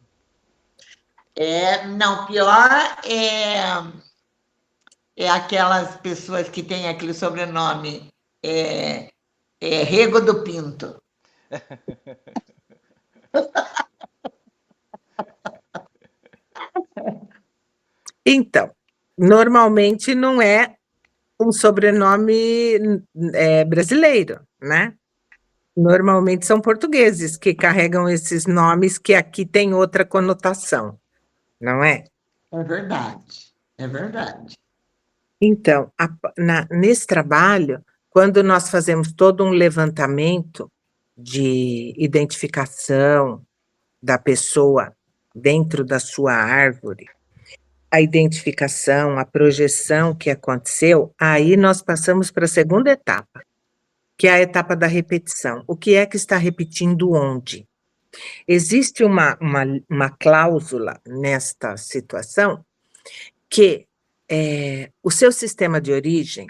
Não, pior é aquelas pessoas que têm aquele sobrenome Rego do Pinto. Então, normalmente não é um sobrenome brasileiro, né? Normalmente são portugueses que carregam esses nomes que aqui tem outra conotação, não é? É verdade, é verdade. Então, nesse trabalho, quando nós fazemos todo um levantamento de identificação da pessoa dentro da sua árvore, a identificação, a projeção que aconteceu, aí nós passamos para a segunda etapa, que é a etapa da repetição. O que é que está repetindo onde? Existe uma cláusula nesta situação que o seu sistema de origem,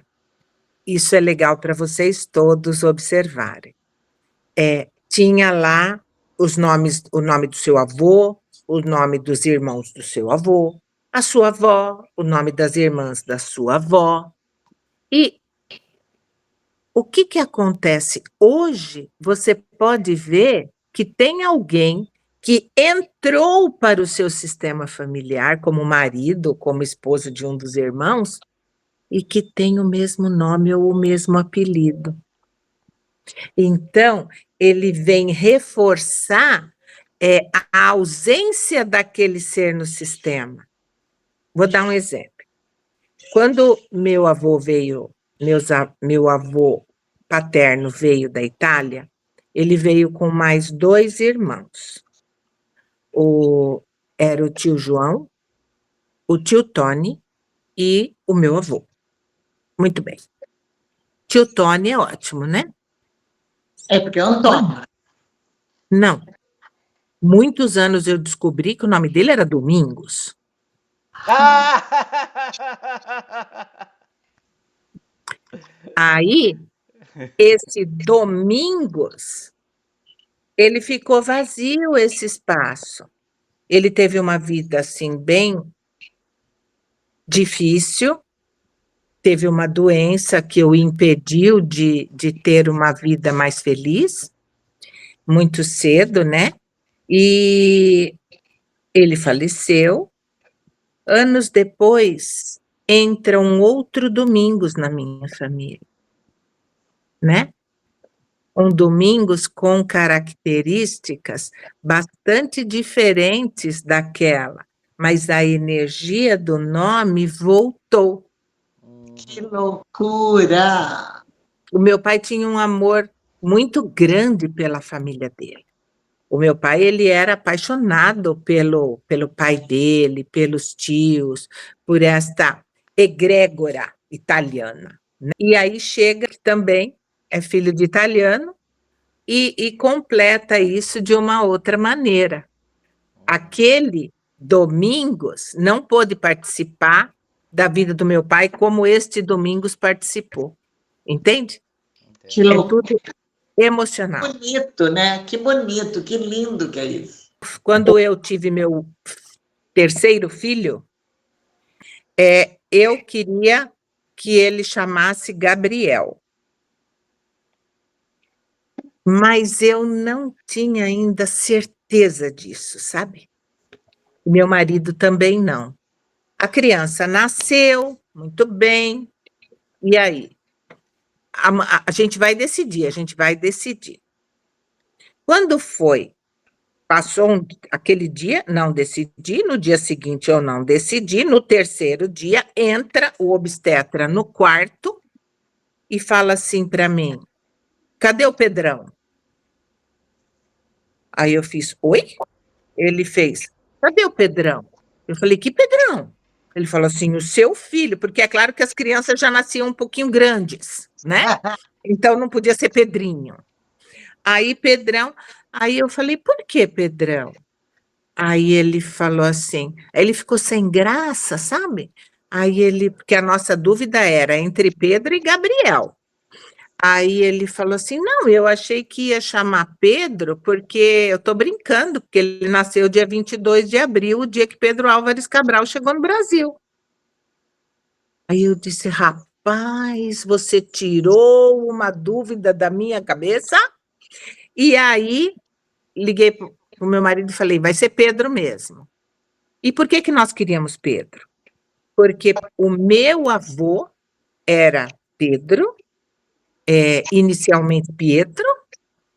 isso é legal para vocês todos observarem, tinha lá o nome do seu avô, o nome dos irmãos do seu avô, a sua avó, o nome das irmãs da sua avó. E o que acontece? Hoje, você pode ver que tem alguém que entrou para o seu sistema familiar como marido, como esposa de um dos irmãos, e que tem o mesmo nome ou o mesmo apelido. Então, ele vem reforçar a ausência daquele ser no sistema. Vou dar um exemplo. Quando meu avô paterno veio da Itália, ele veio com mais 2 irmãos. Era o tio João, o tio Tony e o meu avô. Muito bem. Tio Tony é ótimo, né? É porque é Antônio. Não. Muitos anos eu descobri que o nome dele era Domingos. Aí, esse Domingos, ele ficou vazio, esse espaço. Ele teve uma vida, assim, bem difícil, teve uma doença que o impediu de ter uma vida mais feliz, muito cedo, né? E ele faleceu. Anos depois, entra um outro Domingos na minha família, né? Um Domingos com características bastante diferentes daquela, mas a energia do nome voltou. Que loucura! O meu pai tinha um amor muito grande pela família dele. O meu pai, ele era apaixonado pelo pai dele, pelos tios, por esta egrégora italiana, né? E aí chega que também é filho de italiano e completa isso de uma outra maneira. Aquele Domingos não pôde participar da vida do meu pai como este Domingos participou. Entende? Que loucura! Tudo emocional. Que bonito, né? Que bonito, que lindo que é isso. Quando eu tive meu terceiro filho, eu queria que ele chamasse Gabriel. Mas eu não tinha ainda certeza disso, sabe? Meu marido também não. A criança nasceu, muito bem, e aí? A gente vai decidir. Quando foi? Passou aquele dia, não decidi, no dia seguinte eu não decidi, no terceiro dia entra o obstetra no quarto e fala assim para mim, cadê o Pedrão? Aí eu fiz, oi? Ele fez, cadê o Pedrão? Eu falei, que Pedrão? Ele falou assim, o seu filho, porque é claro que as crianças já nasciam um pouquinho grandes, né? Então não podia ser Pedrinho. Aí Pedrão, aí eu falei, por que Pedrão? Aí ele falou assim, ele ficou sem graça, sabe? Porque a nossa dúvida era entre Pedro e Gabriel. Aí ele falou assim, não, eu achei que ia chamar Pedro, porque eu estou brincando, porque ele nasceu dia 22 de abril, o dia que Pedro Álvares Cabral chegou no Brasil. Aí eu disse, rapaz, você tirou uma dúvida da minha cabeça? E aí liguei o meu marido e falei, vai ser Pedro mesmo. E por que nós queríamos Pedro? Porque o meu avô era Pedro, inicialmente Pietro,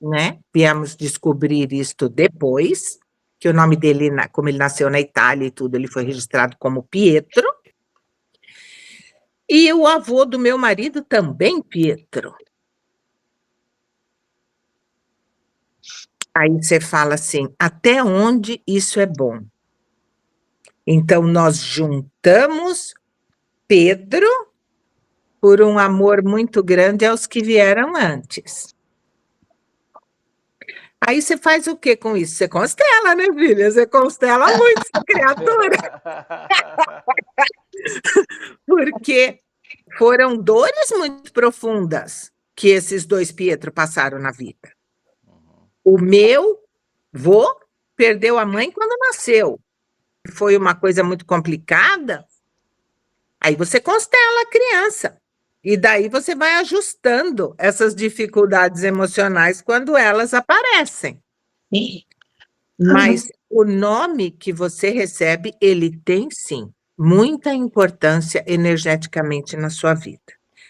né? Viemos descobrir isto depois, que o nome dele, como ele nasceu na Itália e tudo, ele foi registrado como Pietro. E o avô do meu marido também, Pietro. Aí você fala assim, até onde isso é bom? Então, nós juntamos Pedro por um amor muito grande aos que vieram antes. Aí você faz o que com isso? Você constela, né, filha? Você constela muito essa criatura. Porque foram dores muito profundas que esses dois Pietro passaram na vida. O meu vô perdeu a mãe quando nasceu. Foi uma coisa muito complicada. Aí você constela a criança. E daí você vai ajustando essas dificuldades emocionais quando elas aparecem. Sim. Mas o nome que você recebe, ele tem sim muita importância energeticamente na sua vida.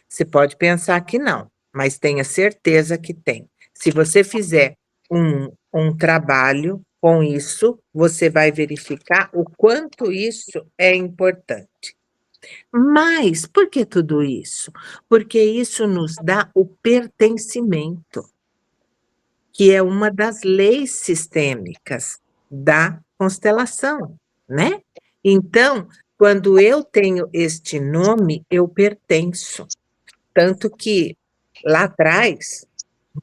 Você pode pensar que não, mas tenha certeza que tem. Se você fizer um trabalho com isso, você vai verificar o quanto isso é importante. Mas por que tudo isso? Porque isso nos dá o pertencimento, que é uma das leis sistêmicas da constelação, né? Então, quando eu tenho este nome, eu pertenço. Tanto que lá atrás,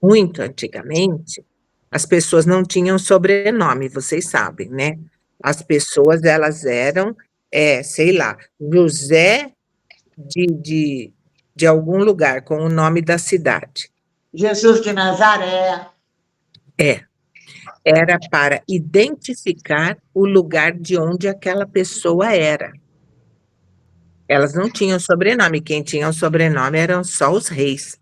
muito antigamente, as pessoas não tinham sobrenome, vocês sabem, né? As pessoas, elas eram, sei lá, José de algum lugar, com o nome da cidade. Jesus de Nazaré. Era para identificar o lugar de onde aquela pessoa era. Elas não tinham sobrenome, quem tinha o sobrenome eram só os reis,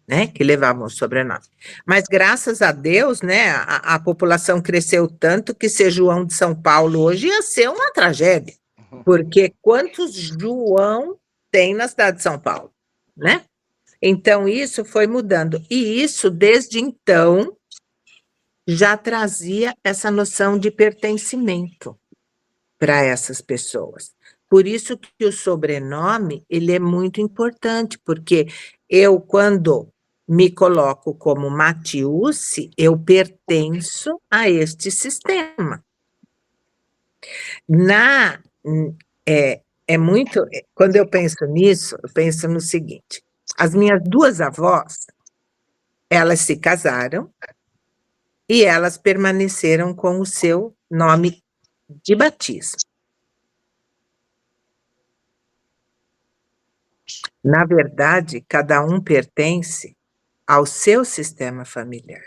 né, que levavam o sobrenome. Mas graças a Deus, né, a população cresceu tanto que ser João de São Paulo hoje ia ser uma tragédia, porque quantos João tem na cidade de São Paulo, né? Então isso foi mudando, e isso desde então já trazia essa noção de pertencimento para essas pessoas. Por isso que o sobrenome, ele é muito importante, porque eu, quando me coloco como Matiusi, eu pertenço a este sistema. Quando eu penso nisso, eu penso no seguinte, as minhas duas avós, elas se casaram, e elas permaneceram com o seu nome de batismo. Na verdade, cada um pertence ao seu sistema familiar,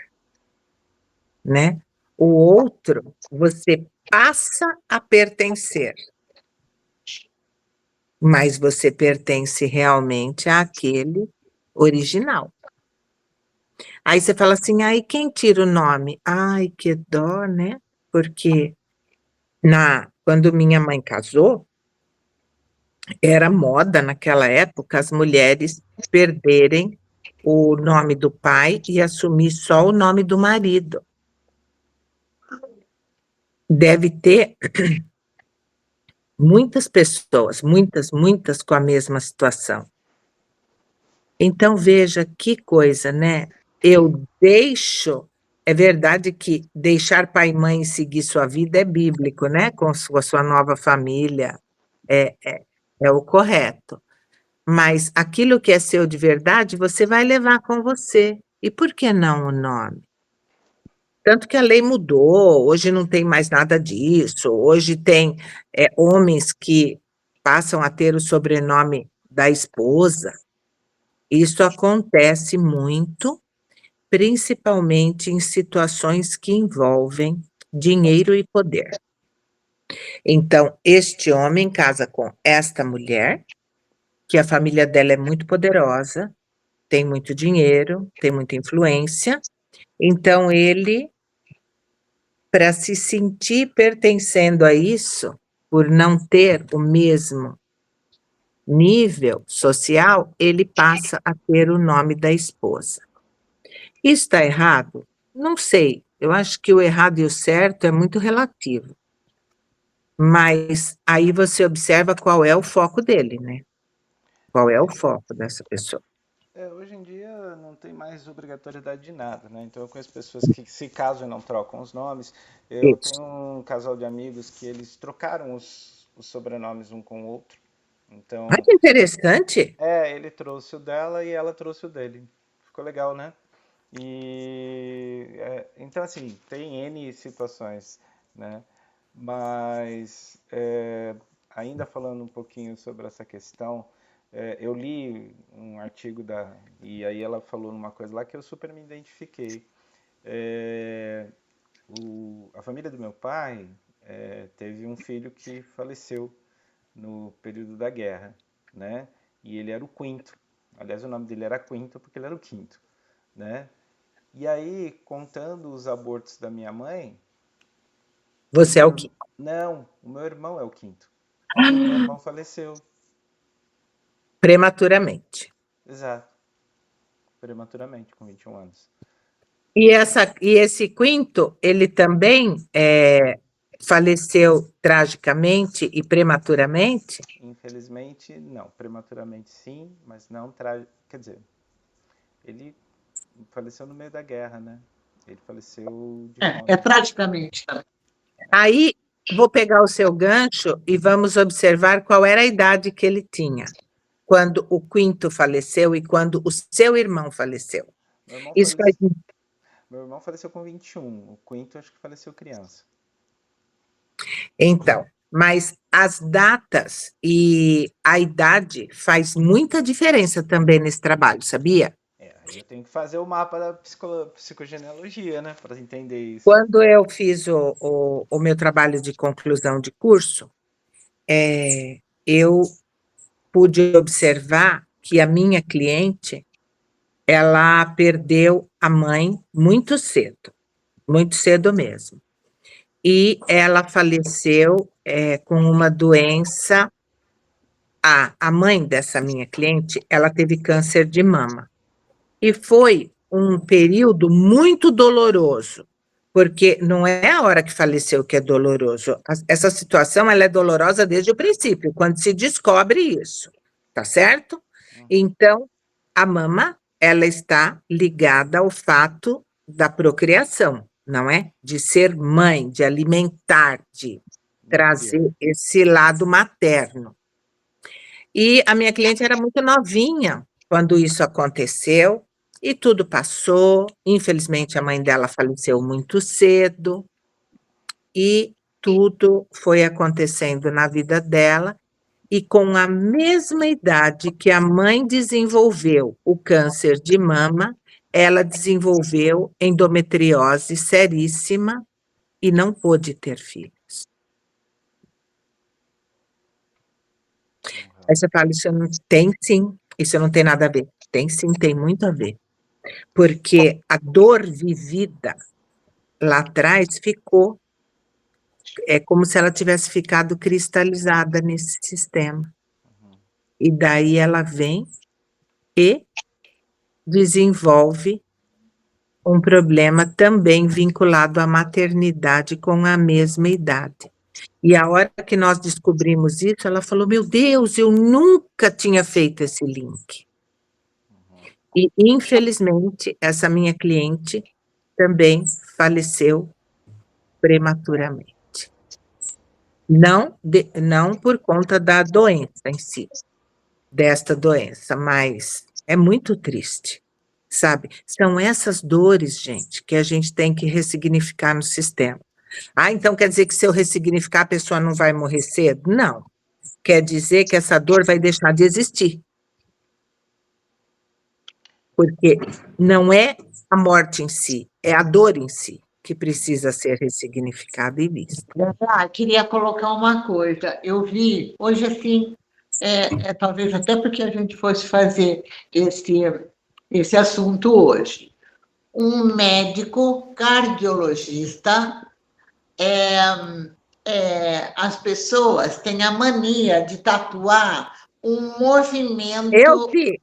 né? O outro, você passa a pertencer, mas você pertence realmente àquele original. Aí você fala assim, aí quem tira o nome? Ai, que dó, né? Porque quando minha mãe casou, era moda naquela época as mulheres perderem o nome do pai e assumir só o nome do marido. Deve ter muitas pessoas, muitas com a mesma situação. Então, veja que coisa, né? É verdade que deixar pai e mãe seguir sua vida é bíblico, né? Com a sua nova família, é o correto. Mas aquilo que é seu de verdade, você vai levar com você. E por que não o nome? Tanto que a lei mudou, hoje não tem mais nada disso, hoje tem homens que passam a ter o sobrenome da esposa. Isso acontece muito, principalmente em situações que envolvem dinheiro e poder. Então, este homem casa com esta mulher, que a família dela é muito poderosa, tem muito dinheiro, tem muita influência, então ele para se sentir pertencendo a isso, por não ter o mesmo nível social, ele passa a ter o nome da esposa. Isso está errado? Não sei. Eu acho que o errado e o certo é muito relativo. Mas aí você observa qual é o foco dele, né? Qual é o foco dessa pessoa? Hoje em dia não tem mais obrigatoriedade de nada, né? Então eu conheço pessoas que se casam e não trocam os nomes. Eu Isso. tenho um casal de amigos que eles trocaram os sobrenomes um com o outro. Olha Então, que interessante. ele trouxe o dela e ela trouxe o dele. Ficou legal, né? Então, assim, tem N situações, né? Mas, ainda falando um pouquinho sobre essa questão, eu li um artigo e aí ela falou numa coisa lá que eu super me identifiquei. A família do meu pai teve um filho que faleceu no período da guerra, né? E ele era o quinto. Aliás, o nome dele era Quinto porque ele era o quinto, né? E aí, contando os abortos da minha mãe, Você é o quê? não, o meu irmão é o quinto. Meu irmão faleceu, Prematuramente. exato, prematuramente, com 21 anos. E esse quinto, ele também faleceu tragicamente e prematuramente? Infelizmente, não. Prematuramente, sim, mas não quer dizer, ele faleceu no meio da guerra, né? Ele faleceu de fome. Praticamente também. Aí, vou pegar o seu gancho e vamos observar qual era a idade que ele tinha, quando o quinto faleceu e quando o seu irmão faleceu. Meu irmão Isso faz... faleceu, meu irmão faleceu com 21, o quinto acho que faleceu criança. Então, mas as datas e a idade faz muita diferença também nesse trabalho, sabia? Aí eu tenho que fazer o mapa da psicogenealogia, né, para entender isso. Quando eu fiz o meu trabalho de conclusão de curso, eu pude observar que a minha cliente, ela perdeu a mãe muito cedo mesmo. E ela faleceu com uma doença. A mãe dessa minha cliente, ela teve câncer de mama. E foi um período muito doloroso, porque não é a hora que faleceu que é doloroso. Essa situação, ela é dolorosa desde o princípio, quando se descobre isso, tá certo? Então, a mama, ela está ligada ao fato da procriação, não é? De ser mãe, de alimentar, de trazer esse lado materno. E a minha cliente era muito novinha quando isso aconteceu, e tudo passou. Infelizmente, a mãe dela faleceu muito cedo, e tudo foi acontecendo na vida dela, e com a mesma idade que a mãe desenvolveu o câncer de mama, ela desenvolveu endometriose seríssima e não pôde ter filhos. Aí você fala, isso não tem sim, isso não tem nada a ver. Tem sim, tem muito a ver. Porque a dor vivida lá atrás ficou, é como se ela tivesse ficado cristalizada nesse sistema. E daí ela vem e desenvolve um problema também vinculado à maternidade com a mesma idade. E a hora que nós descobrimos isso, ela falou, meu Deus, eu nunca tinha feito esse link. E, infelizmente, essa minha cliente também faleceu prematuramente. Não por conta da doença em si, desta doença, mas é muito triste, sabe? São essas dores, gente, que a gente tem que ressignificar no sistema. Ah, então quer dizer que se eu ressignificar, a pessoa não vai morrer cedo? Não. Quer dizer que essa dor vai deixar de existir. Porque não é a morte em si, é a dor em si que precisa ser ressignificada e vista. Queria colocar uma coisa. Eu vi, hoje, assim, talvez até porque a gente fosse fazer esse assunto hoje, um médico cardiologista as pessoas têm a mania de tatuar um movimento. Eu vi.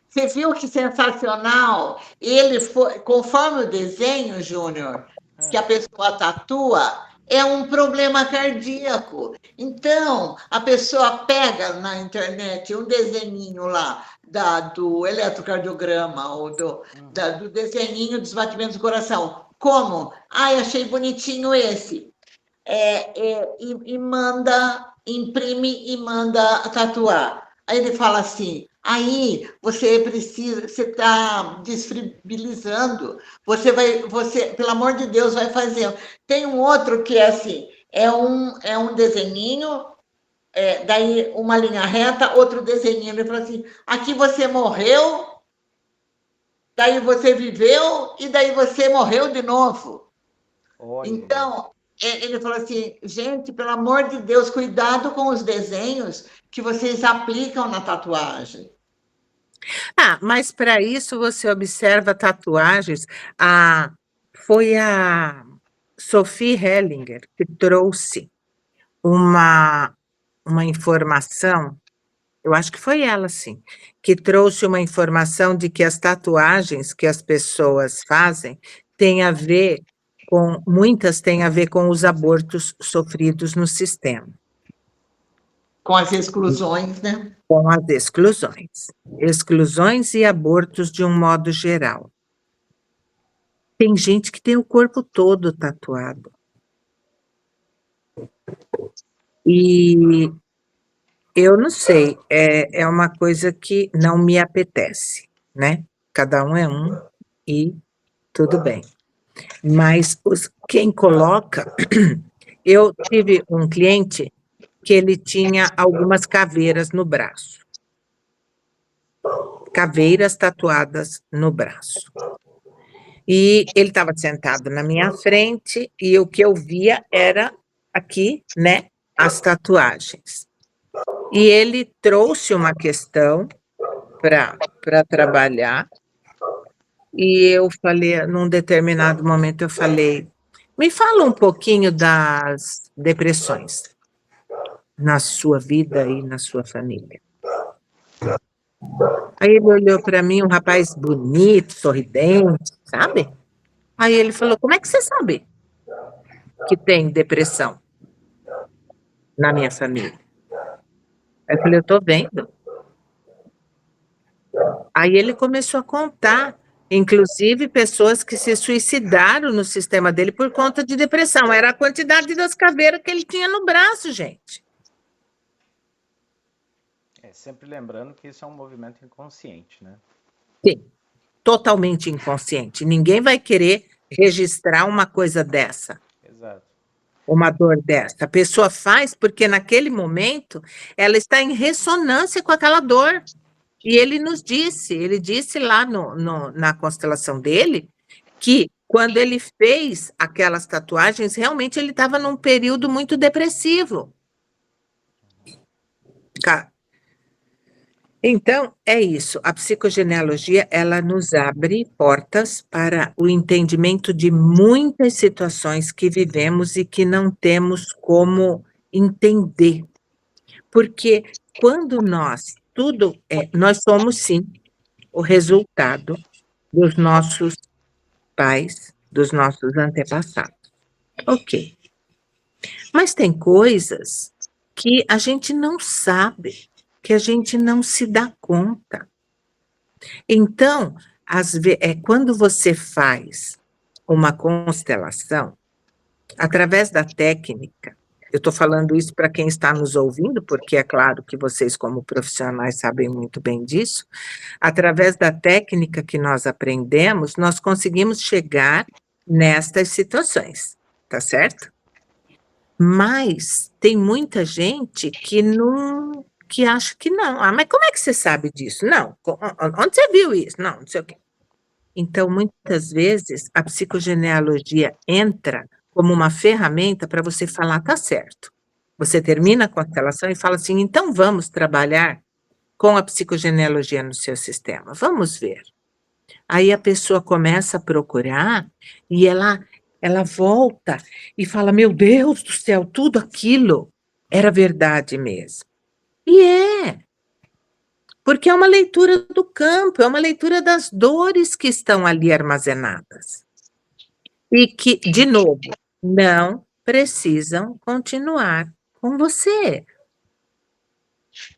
Você viu que sensacional? Ele foi, conforme o desenho, Júnior, que a pessoa tatua, é um problema cardíaco. Então, a pessoa pega na internet um desenhinho lá do eletrocardiograma, ou do desenhinho dos batimentos do coração. Como? Ai, achei bonitinho esse. E manda, imprime e manda tatuar. Aí ele fala assim, aí você está desfibrилizando, você, pelo amor de Deus, vai fazer. Tem um outro que é assim, é um desenhinho, daí uma linha reta, outro desenhinho, ele fala assim, aqui você morreu, daí você viveu, e daí você morreu de novo. Olha. Então, ele falou assim, gente, pelo amor de Deus, cuidado com os desenhos que vocês aplicam na tatuagem. Mas para isso você observa tatuagens. Foi a Sophie Hellinger que trouxe uma informação, eu acho que foi ela, sim, que trouxe uma informação de que as tatuagens que as pessoas fazem muitas têm a ver com os abortos sofridos no sistema. Com as exclusões, né? Com as exclusões e abortos de um modo geral. Tem gente que tem o corpo todo tatuado. E eu não sei, é uma coisa que não me apetece, né? Cada um é um e tudo bem. Mas quem coloca... Eu tive um cliente que ele tinha algumas caveiras no braço. Caveiras tatuadas no braço. E ele estava sentado na minha frente e o que eu via era aqui, né, as tatuagens. E ele trouxe uma questão para trabalhar e eu falei, num determinado momento eu falei, me fala um pouquinho das depressões na sua vida e na sua família. Aí ele olhou para mim, um rapaz bonito, sorridente, sabe? Aí ele falou, como é que você sabe que tem depressão na minha família? Aí eu falei, eu tô vendo. Aí ele começou a contar, inclusive pessoas que se suicidaram no sistema dele por conta de depressão. Era a quantidade das caveiras que ele tinha no braço, gente. Sempre lembrando que isso é um movimento inconsciente, né? Sim, totalmente inconsciente. Ninguém vai querer registrar uma coisa dessa. Exato. Uma dor dessa. A pessoa faz porque naquele momento ela está em ressonância com aquela dor. E ele disse lá na constelação dele, que quando ele fez aquelas tatuagens, realmente ele estava num período muito depressivo. Então, é isso. A psicogenealogia, ela nos abre portas para o entendimento de muitas situações que vivemos e que não temos como entender. Porque quando nós somos, sim, o resultado dos nossos pais, dos nossos antepassados. Ok. Mas tem coisas que a gente não sabe, que a gente não se dá conta. Então, quando você faz uma constelação, através da técnica, eu estou falando isso para quem está nos ouvindo, porque é claro que vocês, como profissionais, sabem muito bem disso. Através da técnica que nós aprendemos, nós conseguimos chegar nestas situações, tá certo? Mas tem muita gente que acha que não. Mas como é que você sabe disso? Não, onde você viu isso? Não sei o quê. Então, muitas vezes, a psicogenealogia entra como uma ferramenta para você falar, tá certo. Você termina a constelação e fala assim, então vamos trabalhar com a psicogenealogia no seu sistema, vamos ver. Aí a pessoa começa a procurar e ela ela volta e fala: meu Deus do céu, tudo aquilo era verdade mesmo. E porque é uma leitura do campo, é uma leitura das dores que estão ali armazenadas. E que, de novo, não precisam continuar com você.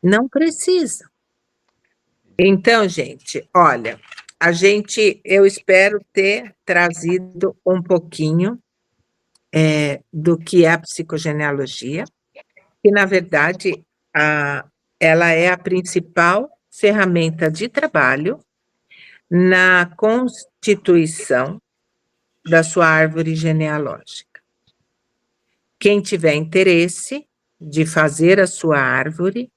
Não precisam. Então, gente, olha, eu espero ter trazido um pouquinho do que é a psicogenealogia, que, na verdade, ela é a principal ferramenta de trabalho na constituição da sua árvore genealógica. Quem tiver interesse de fazer a sua árvore,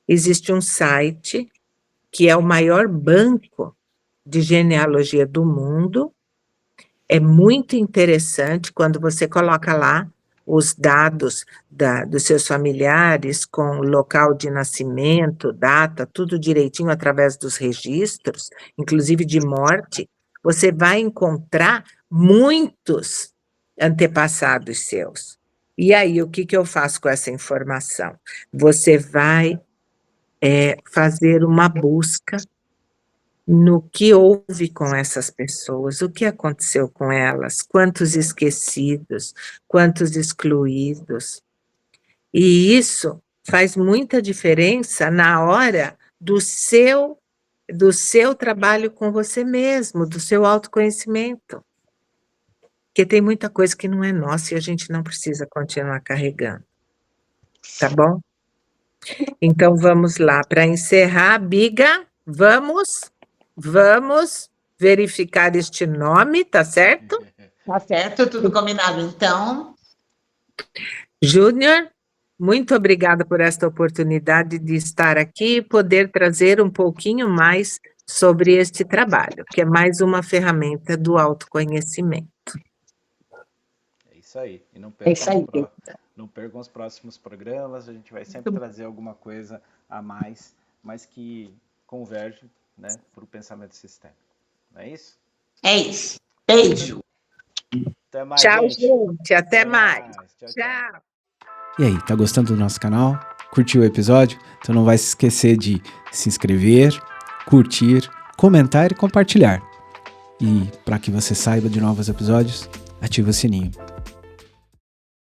existe um site que é o maior banco de genealogia do mundo. É muito interessante quando você coloca lá os dados dos seus familiares, com local de nascimento, data, tudo direitinho através dos registros, inclusive de morte, você vai encontrar muitos antepassados seus. E aí, o que eu faço com essa informação? Você vai fazer uma busca no que houve com essas pessoas, o que aconteceu com elas, quantos esquecidos, quantos excluídos. E isso faz muita diferença na hora do seu trabalho com você mesmo, do seu autoconhecimento. Porque tem muita coisa que não é nossa e a gente não precisa continuar carregando. Tá bom? Então, vamos lá. Para encerrar, Biga, vamos verificar este nome, tá certo? Tá certo, tudo combinado. Então, Júnior, muito obrigada por esta oportunidade de estar aqui e poder trazer um pouquinho mais sobre este trabalho, que é mais uma ferramenta do autoconhecimento. É isso aí. E não é isso aí. percam os próximos programas, a gente vai sempre trazer alguma coisa a mais, mas que converge, né, para o pensamento sistêmico. Não é isso? É isso. Beijo. Até mais, Tchau, gente. gente. Até mais. Tchau. E aí, tá gostando do nosso canal? Curtiu o episódio? Então não vai se esquecer de se inscrever, curtir, comentar e compartilhar. E para que você saiba de novos episódios, ativa o sininho.